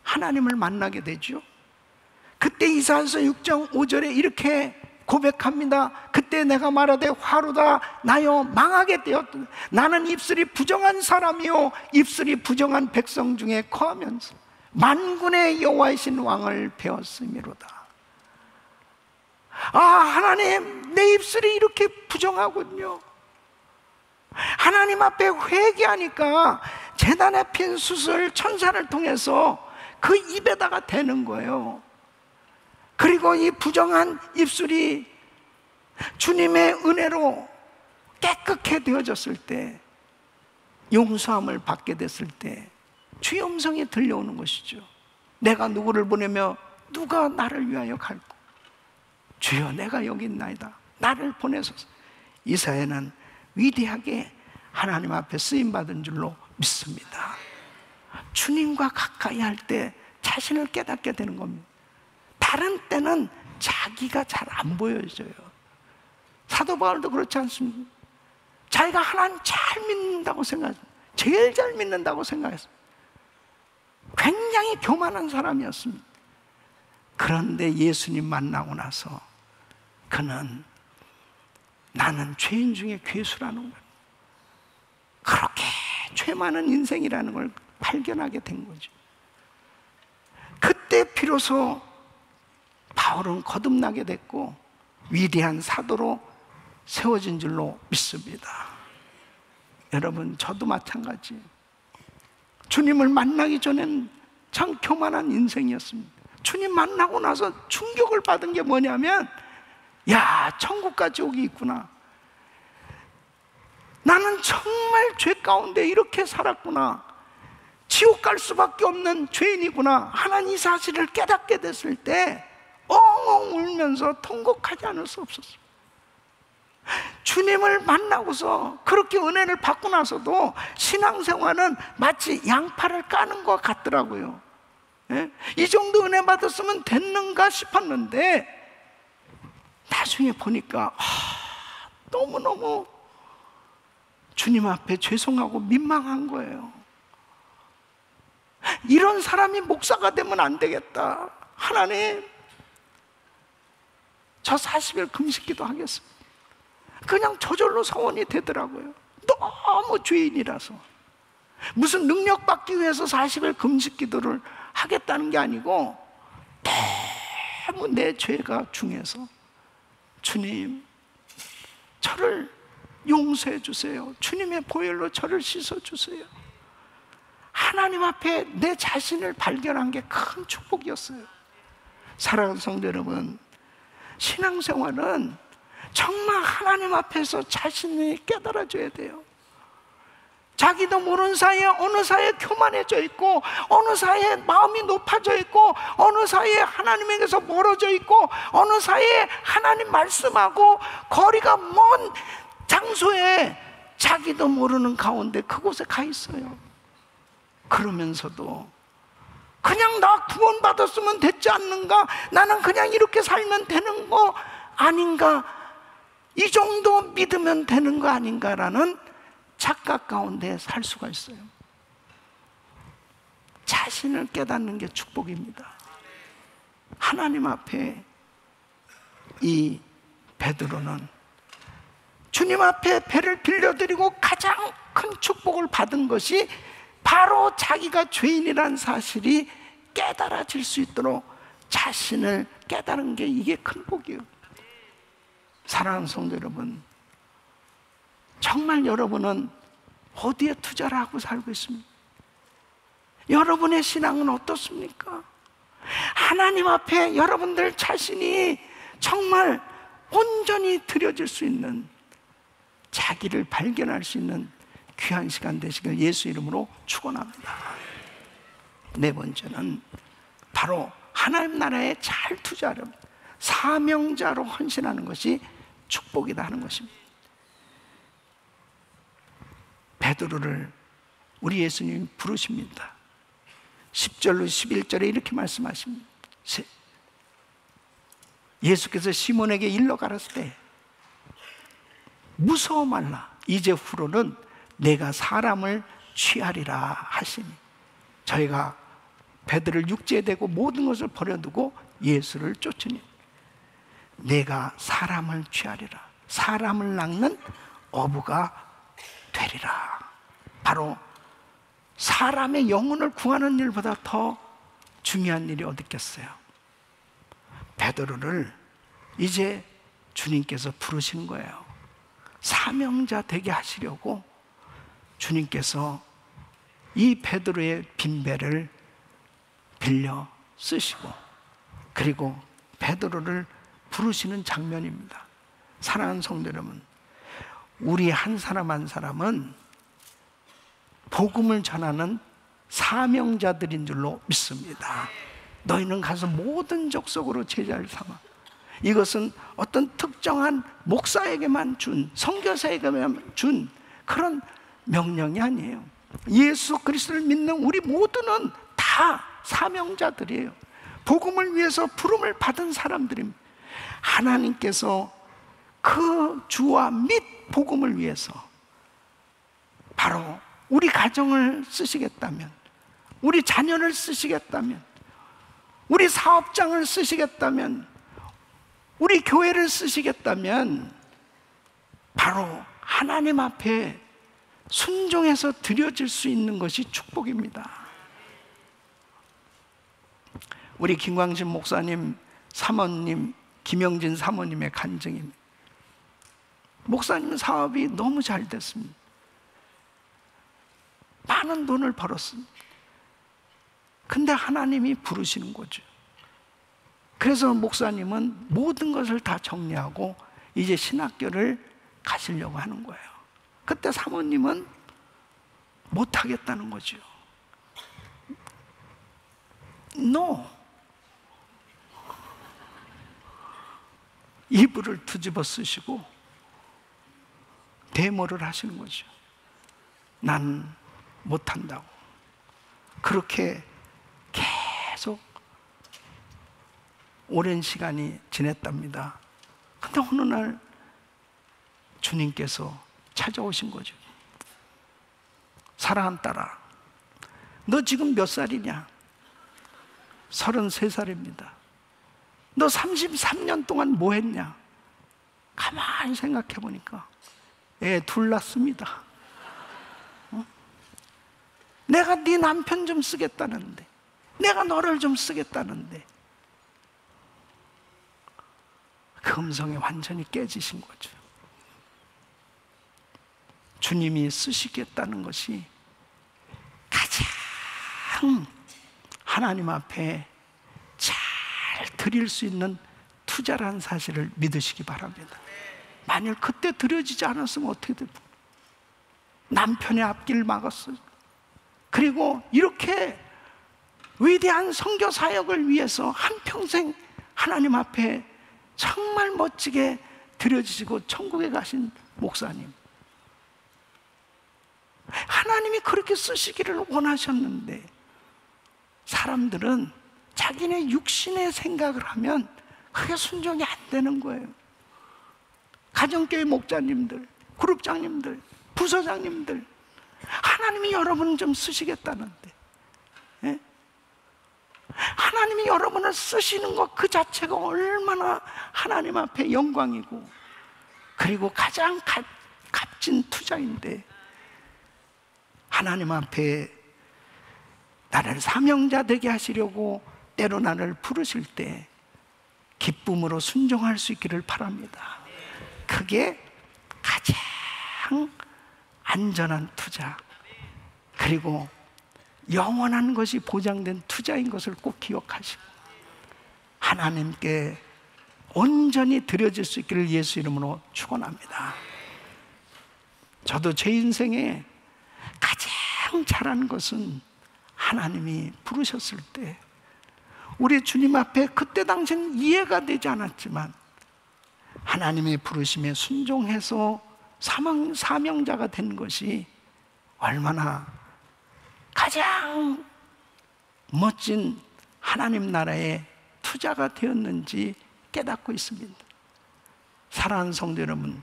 하나님을 만나게 되죠. 그때 이사야서 6장 5절에 이렇게 고백합니다. 그때 내가 말하되 화로다 나여 망하게 되었다. 나는 입술이 부정한 사람이요 입술이 부정한 백성 중에 거하면서 만군의 여호와이신 왕을 배웠음이로다. 아, 하나님, 내 입술이 이렇게 부정하군요. 하나님 앞에 회개하니까 제단에 핀 수술 천사를 통해서 그 입에다가 대는 거예요. 그리고 이 부정한 입술이 주님의 은혜로 깨끗게 되어졌을 때, 용서함을 받게 됐을 때 주의 음성이 들려오는 것이죠. 내가 누구를 보내며 누가 나를 위하여 갈까? 주여 내가 여기 있나이다. 나를 보내소서. 이사야는 위대하게 하나님 앞에 쓰임받은 줄로 믿습니다. 주님과 가까이 할 때 자신을 깨닫게 되는 겁니다. 다른 때는 자기가 잘 안 보여져요. 사도 바울도 그렇지 않습니까? 자기가 하나님 잘 믿는다고 생각했어요. 제일 잘 믿는다고 생각했어요. 굉장히 교만한 사람이었습니다. 그런데 예수님 만나고 나서 그는 나는 죄인 중에 괴수라는 걸, 그렇게 죄 많은 인생이라는 걸 발견하게 된 거죠. 그때 비로소 바울은 거듭나게 됐고 위대한 사도로 세워진 줄로 믿습니다. 여러분, 저도 마찬가지. 주님을 만나기 전엔 참 교만한 인생이었습니다. 주님 만나고 나서 충격을 받은 게 뭐냐면, 야, 천국까지 오기 있구나. 나는 정말 죄 가운데 이렇게 살았구나. 지옥 갈 수밖에 없는 죄인이구나 하는 이 사실을 깨닫게 됐을 때 엉엉 울면서 통곡하지 않을 수 없었어요. 주님을 만나고서 그렇게 은혜를 받고 나서도 신앙생활은 마치 양파를 까는 것 같더라고요. 예? 이 정도 은혜 받았으면 됐는가 싶었는데 나중에 보니까 너무너무 주님 앞에 죄송하고 민망한 거예요. 이런 사람이 목사가 되면 안 되겠다. 하나님, 저 40일 금식기도 하겠습니다. 그냥 저절로 서원이 되더라고요. 너무 죄인이라서. 무슨 능력 받기 위해서 40일 금식기도를 하겠다는 게 아니고 너무 내 죄가 중해서 주님, 저를 용서해 주세요. 주님의 보혈로 저를 씻어 주세요. 하나님 앞에 내 자신을 발견한 게 큰 축복이었어요. 사랑하는 성도 여러분, 신앙생활은 정말 하나님 앞에서 자신을 깨달아줘야 돼요. 자기도 모르는 사이에 어느 사이에 교만해져 있고, 어느 사이에 마음이 높아져 있고, 어느 사이에 하나님에게서 멀어져 있고, 어느 사이에 하나님 말씀하고 거리가 먼 장소에 자기도 모르는 가운데 그곳에 가 있어요. 그러면서도 그냥 나 구원받았으면 됐지 않는가? 나는 그냥 이렇게 살면 되는 거 아닌가? 이 정도 믿으면 되는 거 아닌가라는 착각 가운데 살 수가 있어요. 자신을 깨닫는 게 축복입니다. 하나님 앞에 이 베드로는 주님 앞에 배를 빌려드리고 가장 큰 축복을 받은 것이 바로 자기가 죄인이라는 사실이 깨달아질 수 있도록 자신을 깨달은 게 이게 큰 복이에요. 사랑하는 성도 여러분, 정말 여러분은 어디에 투자를 하고 살고 있습니까? 여러분의 신앙은 어떻습니까? 하나님 앞에 여러분들 자신이 정말 온전히 드려질 수 있는, 자기를 발견할 수 있는 귀한 시간 되시길 예수 이름으로 축원합니다. 네 번째는 바로 하나님 나라에 잘 투자하는 사명자로 헌신하는 것이 축복이다 하는 것입니다. 베드로를 우리 예수님이 부르십니다. 10절로 11절에 이렇게 말씀하십니다. 예수께서 시몬에게 일러 가라사대 때 무서워 말라. 이제 후로는 내가 사람을 취하리라 하시니, 저희가 베드로를 육지에 대고 모든 것을 버려두고 예수를 쫓으니 내가 사람을 취하리라. 사람을 낚는 어부가 되리라. 바로 사람의 영혼을 구하는 일보다 더 중요한 일이 어디 있겠어요? 베드로를 이제 주님께서 부르신 거예요. 사명자 되게 하시려고 주님께서 이 베드로의 빈배를 빌려 쓰시고, 그리고 베드로를 부르시는 장면입니다. 사랑하는 성도 여러분, 우리 한 사람 한 사람은 복음을 전하는 사명자들인 줄로 믿습니다. 너희는 가서 모든 족속으로 제자를 삼아. 이것은 어떤 특정한 목사에게만 준, 선교사에게만 준 그런 명령이 아니에요. 예수 그리스도를 믿는 우리 모두는 다 사명자들이에요. 복음을 위해서 부름을 받은 사람들입니다. 하나님께서 그 주와 및 복음을 위해서 바로 우리 가정을 쓰시겠다면, 우리 자녀를 쓰시겠다면, 우리 사업장을 쓰시겠다면, 우리 교회를 쓰시겠다면 바로 하나님 앞에 순종해서 드려질 수 있는 것이 축복입니다. 우리 김광진 목사님, 사모님 김영진 사모님의 간증입니다. 목사님 사업이 너무 잘 됐습니다. 많은 돈을 벌었습니다. 근데 하나님이 부르시는 거죠. 그래서 목사님은 모든 것을 다 정리하고 이제 신학교를 가시려고 하는 거예요. 그때 사모님은 못하겠다는 거죠. No. 이불을 뒤집어 쓰시고 데모를 하시는 거죠. 난 못한다고. 그렇게 계속 오랜 시간이 지냈답니다. 근데 어느 날 주님께서 찾아오신 거죠. 사랑하는 딸아, 너 지금 몇 살이냐? 33살입니다. 너 33년 동안 뭐 했냐? 가만히 생각해 보니까 애 둘 낳습니다. 내가 네 남편 좀 쓰겠다는데, 내가 너를 좀 쓰겠다는데, 그 음성이 완전히 깨지신 거죠. 주님이 쓰시겠다는 것이 가장 하나님 앞에 잘 드릴 수 있는 투자라는 사실을 믿으시기 바랍니다. 만일 그때 드려지지 않았으면 어떻게 돼요? 남편의 앞길을 막았어요. 그리고 이렇게 위대한 선교 사역을 위해서 한평생 하나님 앞에 정말 멋지게 드려지시고 천국에 가신 목사님, 하나님이 그렇게 쓰시기를 원하셨는데 사람들은 자기네 육신의 생각을 하면 그게 순종이 안 되는 거예요. 가정교회 목자님들, 그룹장님들, 부서장님들, 하나님이 여러분을 좀 쓰시겠다는데, 예? 하나님이 여러분을 쓰시는 것 그 자체가 얼마나 하나님 앞에 영광이고, 그리고 가장 값진 투자인데, 하나님 앞에 나를 사명자 되게 하시려고 때로 나를 부르실 때 기쁨으로 순종할 수 있기를 바랍니다. 그게 가장 안전한 투자, 그리고 영원한 것이 보장된 투자인 것을 꼭 기억하시고 하나님께 온전히 드려질 수 있기를 예수 이름으로 축원합니다. 저도 제 인생에 가장 잘하는 것은 하나님이 부르셨을 때 우리 주님 앞에 그때 당시는 이해가 되지 않았지만 하나님의 부르심에 순종해서 사명자가 된 것이 얼마나 가장 멋진 하나님 나라의 투자가 되었는지 깨닫고 있습니다. 사랑하는 성도 여러분,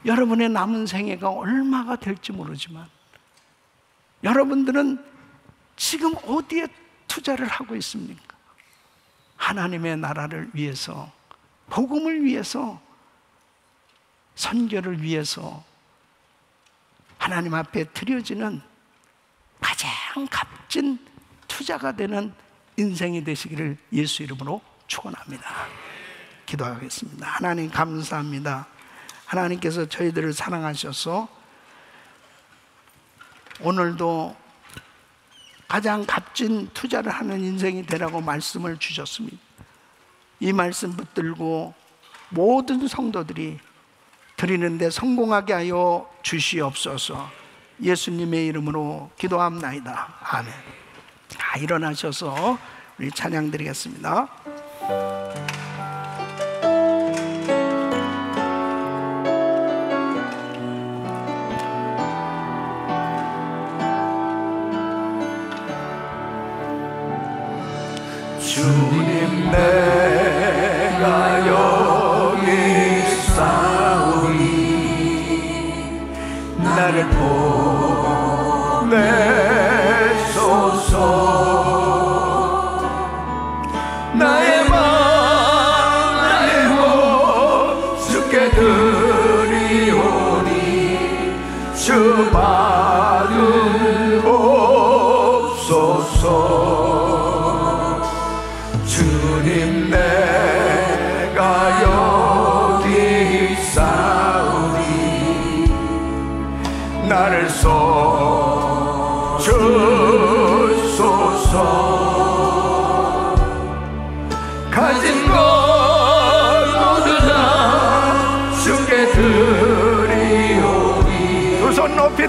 여러분의 남은 생애가 얼마가 될지 모르지만 여러분들은 지금 어디에 투자를 하고 있습니까? 하나님의 나라를 위해서, 복음을 위해서, 선교를 위해서 하나님 앞에 드려지는 가장 값진 투자가 되는 인생이 되시기를 예수 이름으로 축원합니다. 기도하겠습니다. 하나님 감사합니다. 하나님께서 저희들을 사랑하셔서 오늘도 가장 값진 투자를 하는 인생이 되라고 말씀을 주셨습니다. 이 말씀 붙들고 모든 성도들이 드리는데 성공하게 하여 주시옵소서. 예수님의 이름으로 기도합나이다. 아멘. 다 일어나셔서 우리 찬양 드리겠습니다. 주님 내가 여기 싸우니 나를 보내소서. 나의 마음 나의 몸 주께 드리오니 주 받으옵소서. 주님 내가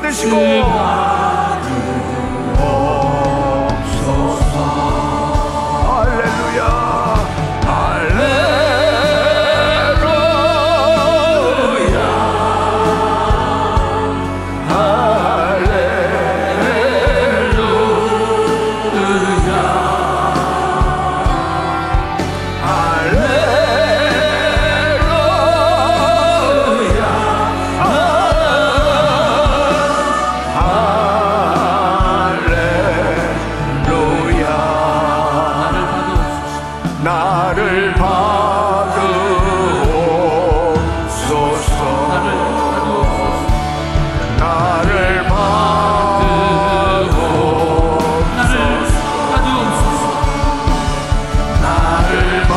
받으시고 나를 받으옵소서. 나를 받으옵소서. 나를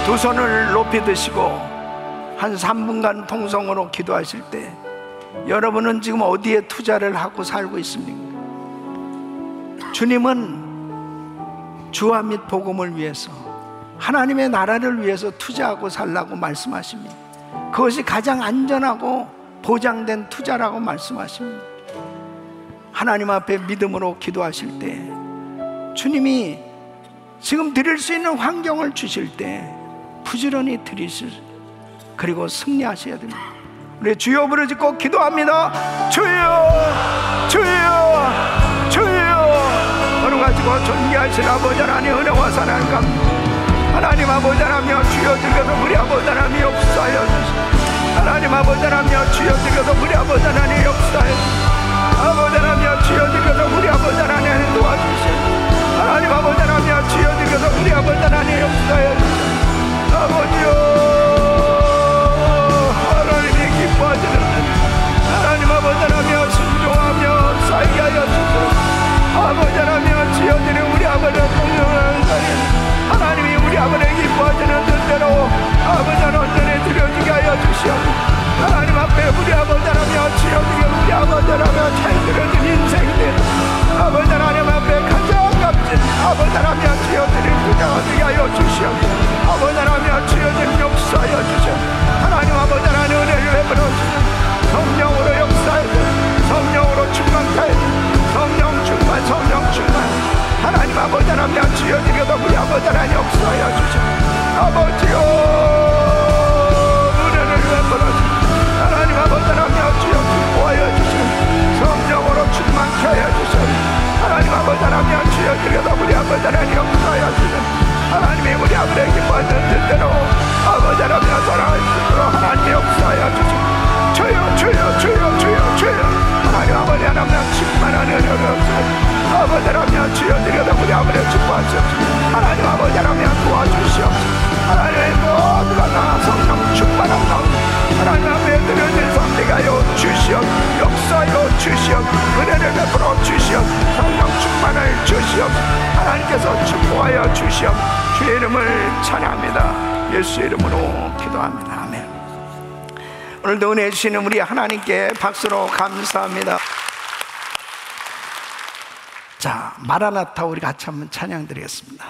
두 손을 높이 드시고 한 3분간 통성으로 기도하실 때 여러분은 지금 어디에 투자를 하고 살고 있습니까? 주님은 주와 및 복음을 위해서, 하나님의 나라를 위해서 투자하고 살라고 말씀하십니다. 그것이 가장 안전하고 보장된 투자라고 말씀하십니다. 하나님 앞에 믿음으로 기도하실 때 주님이 지금 드릴 수 있는 환경을 주실 때 부지런히 드리실, 그리고 승리하셔야 됩니다. 우리 주여 부르짖고 기도합니다. 주여, 주여, 주여. 어느 가지고 존귀하신 아버지 하나님, 은혜와 사랑을 갚니다. 하나님 아버지 하나며 주여 들겨서 우리 아버지 하나님 역사하여 주시옵소서. 하나님 아버지 하나며 주여 들겨서 우리 아버지 하나님 역사하여 주시옵소서. 아버지 하나며 주여 들겨서 우리 아버지 하나님 도와주시옵소서. 하나님 아버지 하나며 주여 들겨서 우리 아버지 하나님 역사하여 주시옵소서. 아버지여, 하나님이 기뻐하시는 하나님 아버지 하나며 순종하며 살게 하여 주소서. 아버지 하나며 지어지는 우리 아버지의 공평한 사이, 하나님이 우리 아버지의 기뻐하시는 뜻대로 아버지 온전히 드려지게 하여 주시옵소서. 하나님 앞에 우리 아버지 하나며 지어지게 우리 아버지 하나며 잘 드려진 인생들, 아버지 하나님 앞에 가장 값진 아버지 하나며 지어드릴 투자가 되게 하여 주시옵소서. 아버지 하나며 지어진 역사하여 주시옵소서. 하나님 아버지 하나님 은혜를 베풀어 주시옵소서. 성령으로 역사해 주시옵소서. 성령으로 충만케 해 주시옵소서. 성령 충만, 성령 충만. 하나님 아버지 하나며 지어지게도 우리 아버지 하나님 역사하여 주시옵소서. 아버지요, 은혜를 베풀어 주시옵소서. 하나님 아버지 하나며 주여 기뻐하여 주시옵소서. 성령으로 충만케 하여 주시옵소서. 하나님 아버지 하나며 주여 드려도 우리 아버지 하나님 역사하여 주시옵소서. 하나님이 우리 아버지의 기뻐하시는 뜻대로 아버지 하나며 사랑하시므로 하나님의 역사하여 주시옵소서. 주여, 주여, 주여, 주여, 주여. 하나님 아버지 하나며 충만한 은혜를 주시옵소서. 아버지 하나며 주여 드려도 우리 아버지의 기뻐하시옵소서. 하나님 아버지 하나며 도와주시옵소서. 하나님의 모두가 다 성령 충만한 가운데 하나님 앞에 드려진 성리가 하여 주시옵소서. 역사하여 주시옵소서. 은혜를 베풀어 주시옵소서. 성령 충만을 주시옵소서. 하나님께서 축복하여 주시옵소서. 주의 이름을 찬양합니다. 예수의 이름으로 기도합니다. 아멘. 오늘도 은혜 주시는 우리 하나님께 박수로 감사합니다. 자, 마라나타 우리 같이 한번 찬양 드리겠습니다.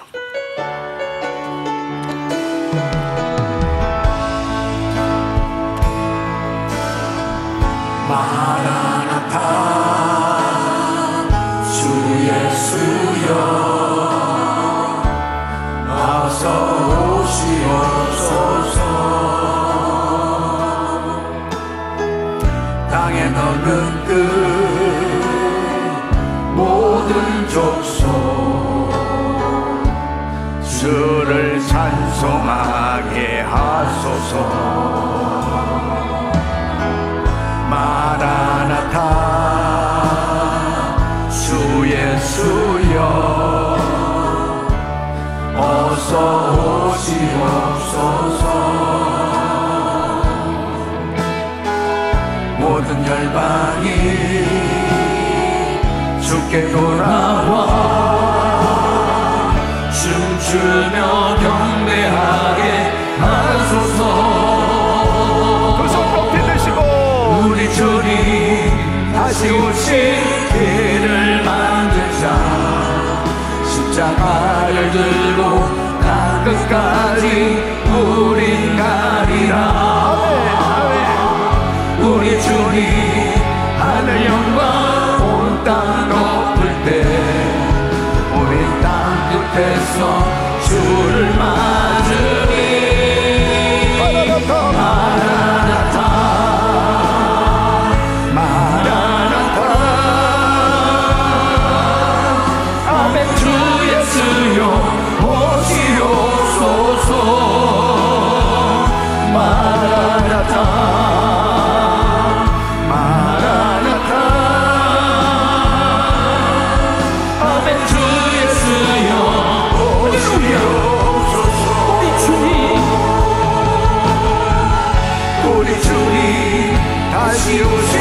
마라나타 주 예수여 어서 오시옵소서. 땅에 넓은 끝 모든 족속 주를 찬송하게 하소서. 마라나타 주 예수여 어서 오시옵소서. 모든 열방이 주께 돌아와 춤추며 경배하게 하소서. 두 손 높이 드시고 다시 오실 길을 만들자. 십자가를 들고 나 끝까지 우린 가리라. 우리 주님 하늘 영광 온 땅 덮을 때 우리 땅 끝에서 주를 맞으리. 마라나타 마라나타 아멘. 주 예수여 오시옵소서. 마라나타 다시 오실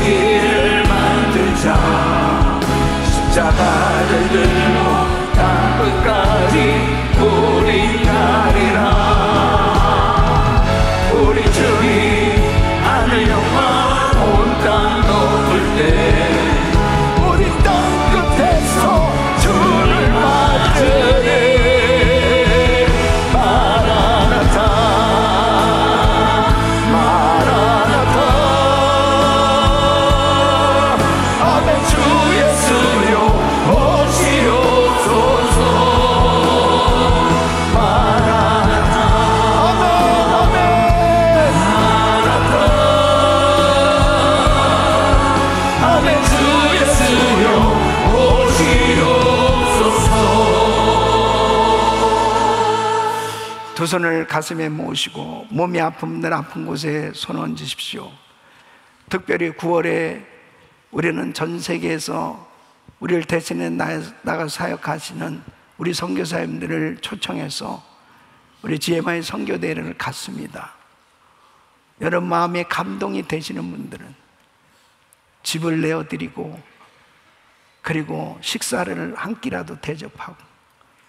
길을 만들자. 십자가를 들고 땅 끝까지 우리 가리라. 우리 주님 하늘 영광 온 땅 덮을 때 우리 땅 끝에서 주를 맞으리. 두 손을 가슴에 모으시고 몸이 아픈 늘 아픈 곳에 손 얹으십시오. 특별히 9월에 우리는 전 세계에서 우리를 대신해 나가 사역하시는 우리 선교사님들을 초청해서 우리 GMI 선교대회를 갖습니다. 여러분 마음에 감동이 되시는 분들은 집을 내어드리고 그리고 식사를 한 끼라도 대접하고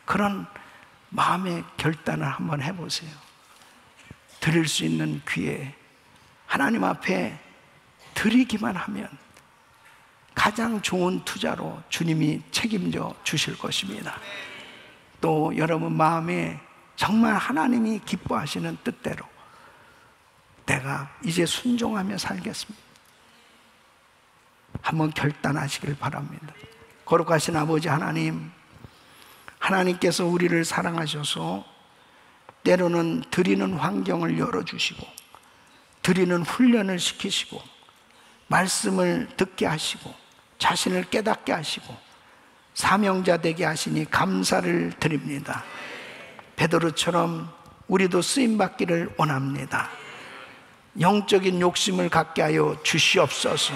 그런 마음의 결단을 한번 해보세요. 드릴 수 있는 기회 하나님 앞에 드리기만 하면 가장 좋은 투자로 주님이 책임져 주실 것입니다. 또 여러분 마음에 정말 하나님이 기뻐하시는 뜻대로 내가 이제 순종하며 살겠습니다. 한번 결단하시길 바랍니다. 거룩하신 아버지 하나님, 하나님께서 우리를 사랑하셔서 때로는 드리는 환경을 열어주시고 드리는 훈련을 시키시고 말씀을 듣게 하시고 자신을 깨닫게 하시고 사명자 되게 하시니 감사를 드립니다. 베드로처럼 우리도 쓰임받기를 원합니다. 영적인 욕심을 갖게 하여 주시옵소서.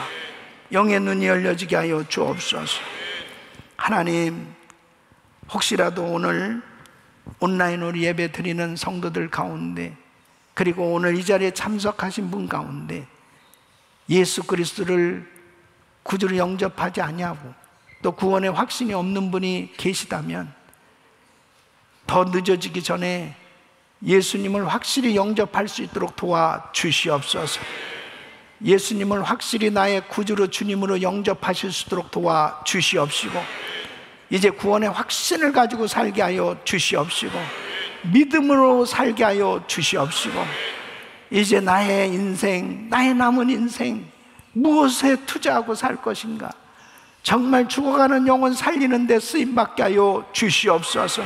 영의 눈이 열려지게 하여 주옵소서. 하나님, 혹시라도 오늘 온라인으로 예배 드리는 성도들 가운데 그리고 오늘 이 자리에 참석하신 분 가운데 예수 그리스도를 구주로 영접하지 아니하고 또 구원의 확신이 없는 분이 계시다면 더 늦어지기 전에 예수님을 확실히 영접할 수 있도록 도와주시옵소서. 예수님을 확실히 나의 구주로 주님으로 영접하실 수 있도록 도와주시옵시고 이제 구원의 확신을 가지고 살게 하여 주시옵시고 믿음으로 살게 하여 주시옵시고 이제 나의 인생, 나의 남은 인생 무엇에 투자하고 살 것인가? 정말 죽어가는 영혼 살리는 데 쓰임받게 하여 주시옵소서.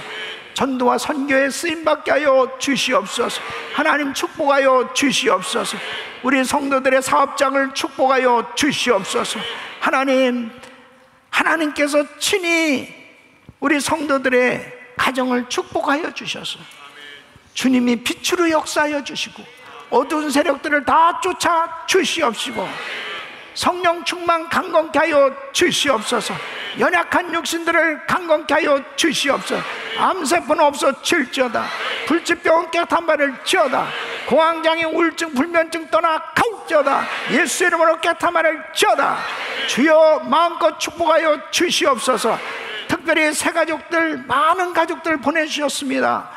전도와 선교에 쓰임받게 하여 주시옵소서. 하나님 축복하여 주시옵소서. 우리 성도들의 사업장을 축복하여 주시옵소서. 하나님께서 친히 우리 성도들의 가정을 축복하여 주셔서 주님이 빛으로 역사하여 주시고 어두운 세력들을 다 쫓아 주시옵시고 성령 충만 강건케 하여 주시옵소서. 연약한 육신들을 강건케 하여 주시옵소서. 암세포는 없어질지어다. 불치병은 깨끗한 바를 지어다. 공황장애 우울증 불면증 떠나 갈지어다. 예수 이름으로 깨끗한 바를 지어다. 주여 마음껏 축복하여 주시옵소서. 특별히 새 가족들 많은 가족들 보내주셨습니다.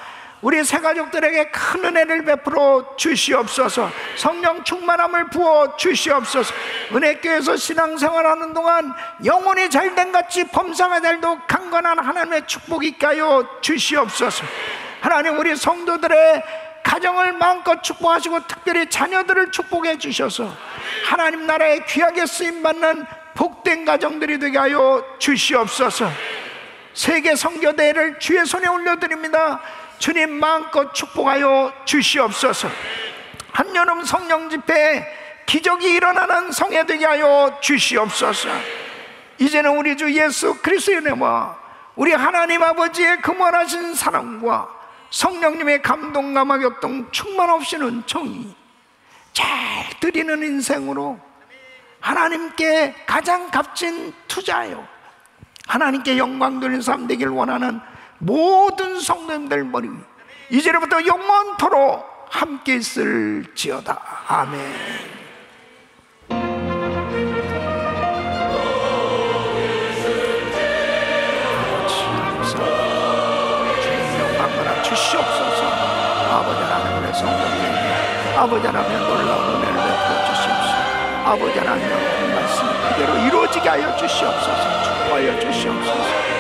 우리 새가족들에게 큰 은혜를 베풀어 주시옵소서. 성령 충만함을 부어 주시옵소서. 은혜교회에서 신앙생활하는 동안 영혼이 잘된 같이 범사가 잘도 강건한 하나님의 축복이 있게 하여 주시옵소서. 하나님, 우리 성도들의 가정을 마음껏 축복하시고 특별히 자녀들을 축복해 주셔서 하나님 나라에 귀하게 쓰임받는 복된 가정들이 되게 하여 주시옵소서. 세계 선교대회를 주의 손에 올려드립니다. 주님 마음껏 축복하여 주시옵소서. 한여름 성령 집회에 기적이 일어나는 성회 되게 하여 주시옵소서. 이제는 우리 주 예수 그리스도의 은혜와 우리 하나님 아버지의 그무한하신 사랑과 성령님의 감동감화 격동 충만 없이는 정의, 잘 드리는 인생으로 하나님께 가장 값진 투자요, 하나님께 영광 돌리는 삶 되길 원하는 모든 성도님들 머리 위 이제부터 영원토록 함께 있을지어다. 아멘. 주시옵소서. 아버지 하나님의 성령님, 아버지 하나님의 놀라운 은혜를 베풀어 주시옵소서. 아버지 하나님의 말씀 그대로 이루어지게 하여 주시옵소서. 축복하여 주시옵소서.